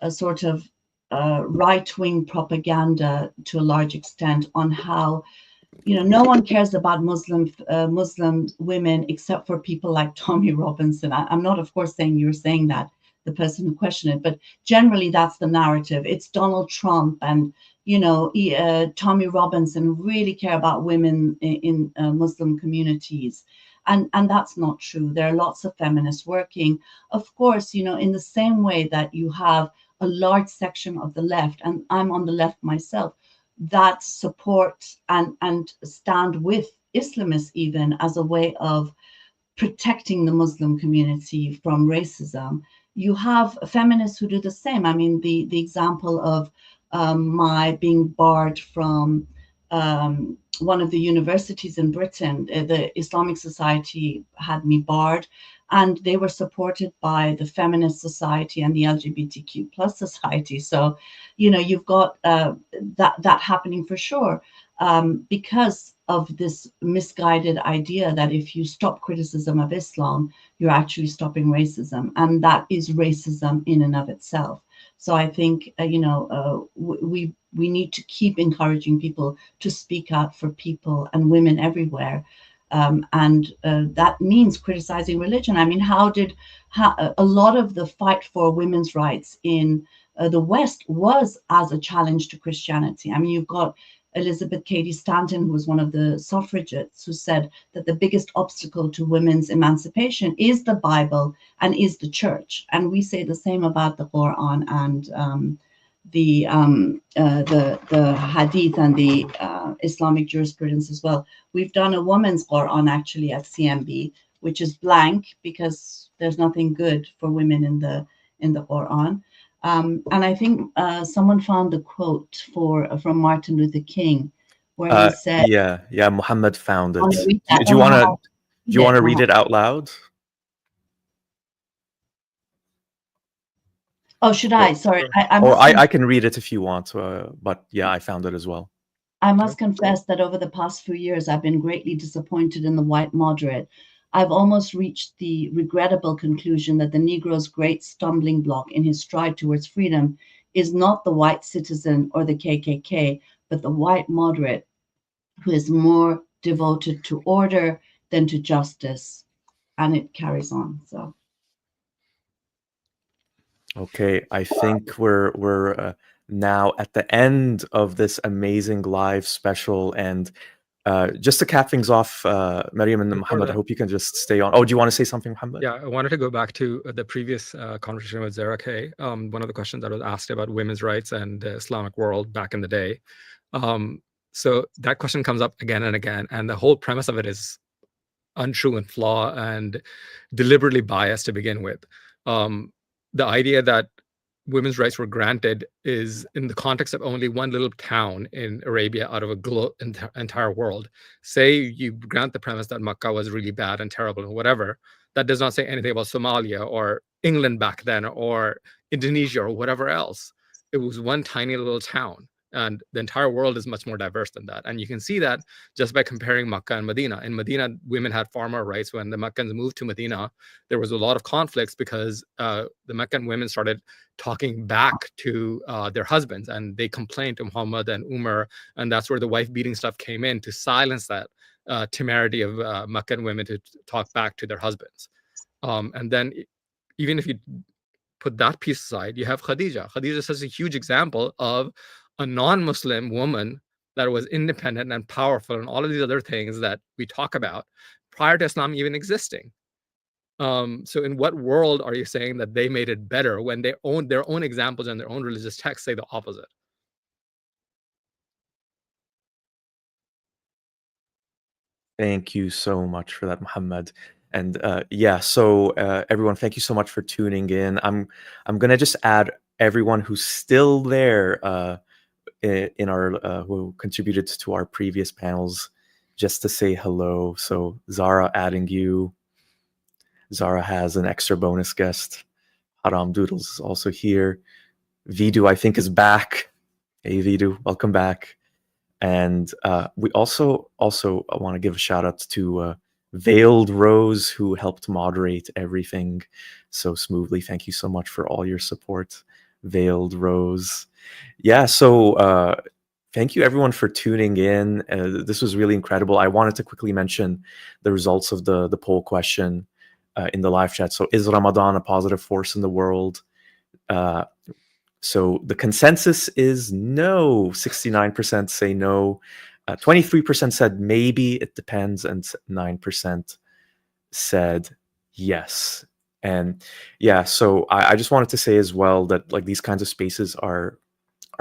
sort of right-wing propaganda to a large extent on how, no one cares about Muslim women except for people like Tommy Robinson. I'm not, of course, saying you're saying that, the person who questioned it, but generally that's the narrative. It's Donald Trump and Tommy Robinson really care about women in Muslim communities. And that's not true. There are lots of feminists working, of course, in the same way that you have a large section of the left, and I'm on the left myself, that support and stand with Islamists even as a way of protecting the Muslim community from racism. You have feminists who do the same. I mean, the example of my being barred from one of the universities in Britain, the Islamic Society had me barred, and they were supported by the Feminist Society and the LGBTQ plus society. So, you've got that happening for sure, because of this misguided idea that if you stop criticism of Islam, you're actually stopping racism, and that is racism in and of itself. So I think we need to keep encouraging people to speak out for people and women everywhere, and that means criticizing religion. I mean, a lot of the fight for women's rights in the West was as a challenge to Christianity. I mean, you've got Elizabeth Cady Stanton, who was one of the suffragettes, who said that the biggest obstacle to women's emancipation is the Bible and is the church. And we say the same about the Quran and the Hadith and the Islamic jurisprudence as well. We've done a women's Quran actually at CMB, which is blank because there's nothing good for women in the Quran. And I think someone found the quote from Martin Luther King, where he said, "Yeah, Muhammad found it." Do you want to read it out loud? Oh, should I? Sorry, I can read it if you want. But yeah, I found it as well. I must confess that over the past few years, I've been greatly disappointed in the white moderate. I've almost reached the regrettable conclusion that the Negro's great stumbling block in his stride towards freedom is not the white citizen or the KKK, but the white moderate, who is more devoted to order than to justice. And it carries on. So. Okay, I think we're now at the end of this amazing live special, and just to cap things off, Maryam and Muhammad, I hope you can just stay on. Oh, do you want to say something, Muhammad? Yeah, I wanted to go back to the previous conversation with Zara K. One of the questions that was asked about women's rights and the Islamic world back in the day. So that question comes up again and again, and the whole premise of it is untrue and flawed and deliberately biased to begin with. The idea that women's rights were granted is in the context of only one little town in Arabia out of a entire world. Say you grant the premise that Makkah was really bad and terrible and whatever, that does not say anything about Somalia or England back then or Indonesia or whatever else. It was one tiny little town, and the entire world is much more diverse than that. And you can see that just by comparing Makkah and Medina. In Medina, women had far more rights. When the Meccans moved to Medina, there was a lot of conflicts because the Meccan women started talking back to their husbands, and they complained to Muhammad and Umar, and that's where the wife-beating stuff came in to silence that temerity of Meccan women to talk back to their husbands. And then even if you put that piece aside, you have Khadija. Khadija is such a huge example of a non-Muslim woman that was independent and powerful and all of these other things that we talk about prior to Islam even existing. So in what world are you saying that they made it better when their own examples and their own religious texts say the opposite? Thank you so much for that, Muhammad. And yeah, so everyone, thank you so much for tuning in. I'm gonna just add everyone who's still there in our who contributed to our previous panels just to say hello. So Zara, adding you. Zara has an extra bonus guest. Haram Doodles is also here. Vidu, I think, is back. Hey Vidu, welcome back. And we also want to give a shout out to Veiled Rose, who helped moderate everything so smoothly. Thank you so much for all your support, Veiled Rose. Yeah, so thank you everyone for tuning in. This was really incredible. I wanted to quickly mention the results of the poll question in the live chat. So, is Ramadan a positive force in the world? So the consensus is no. 69% say no. 23% said maybe, it depends, and 9% said yes. And yeah, so I just wanted to say as well that like these kinds of spaces are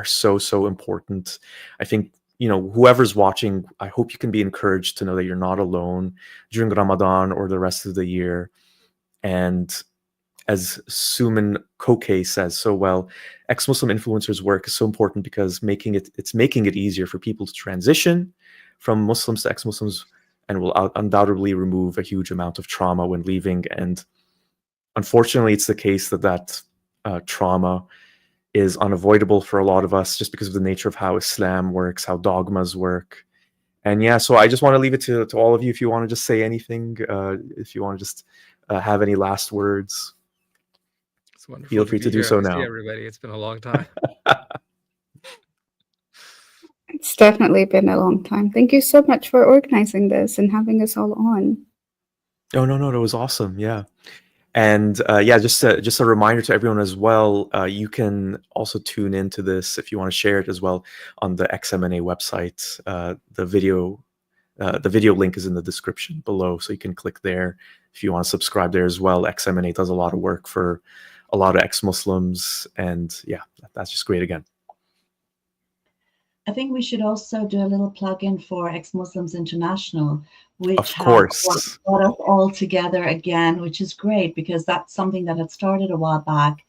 so important. I think, you know, whoever's watching, I hope you can be encouraged to know that you're not alone during Ramadan or the rest of the year. And as Suman Koke says so well, ex-Muslim influencers' work is so important because it's making it easier for people to transition from Muslims to ex-Muslims, and will undoubtedly remove a huge amount of trauma when leaving. And unfortunately, it's the case that trauma is unavoidable for a lot of us just because of the nature of how Islam works, how dogmas work. And yeah, so I just want to leave it to all of you if you want to just say anything, if you want to just have any last words. It's wonderful. Feel free to do so now. See everybody. It's been a long time. It's definitely been a long time. Thank you so much for organizing this and having us all on. Oh, no, that was awesome. Yeah. And yeah, just a reminder to everyone as well, you can also tune into this if you want to share it as well on the XMNA website. The video link is in the description below, so you can click there if you want to subscribe there as well. XMNA does a lot of work for a lot of ex-Muslims, and yeah, that's just great again. I think we should also do a little plug-in for Ex-Muslims International, which Of course. has brought us all together again, which is great because that's something that had started a while back,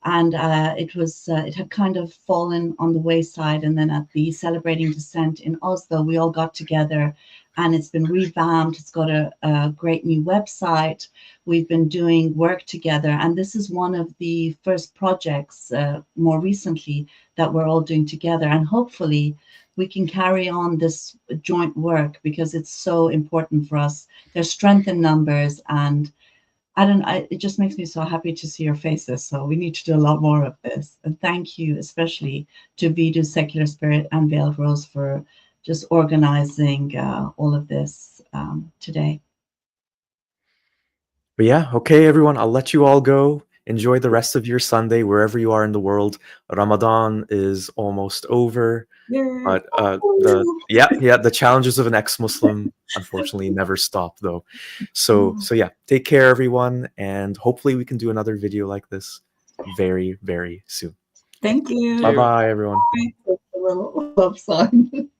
and it had kind of fallen on the wayside. And then at the Celebrating Dissent in Oslo, we all got together, and it's been revamped. It's got a great new website. We've been doing work together, and this is one of the first projects more recently that we're all doing together. And hopefully we can carry on this joint work because it's so important for us. There's strength in numbers, and it just makes me so happy to see your faces. So we need to do a lot more of this. And thank you especially to Vidu, Secular Spirit, and Veiled Rose for just organizing all of this today. But yeah, okay, everyone, I'll let you all go. Enjoy the rest of your Sunday wherever you are in the world. Ramadan is almost over. Yay. But the challenges of an ex-Muslim unfortunately never stop though. So yeah, take care everyone, and hopefully we can do another video like this very, very soon. Thank you. Bye everyone. A little love sign.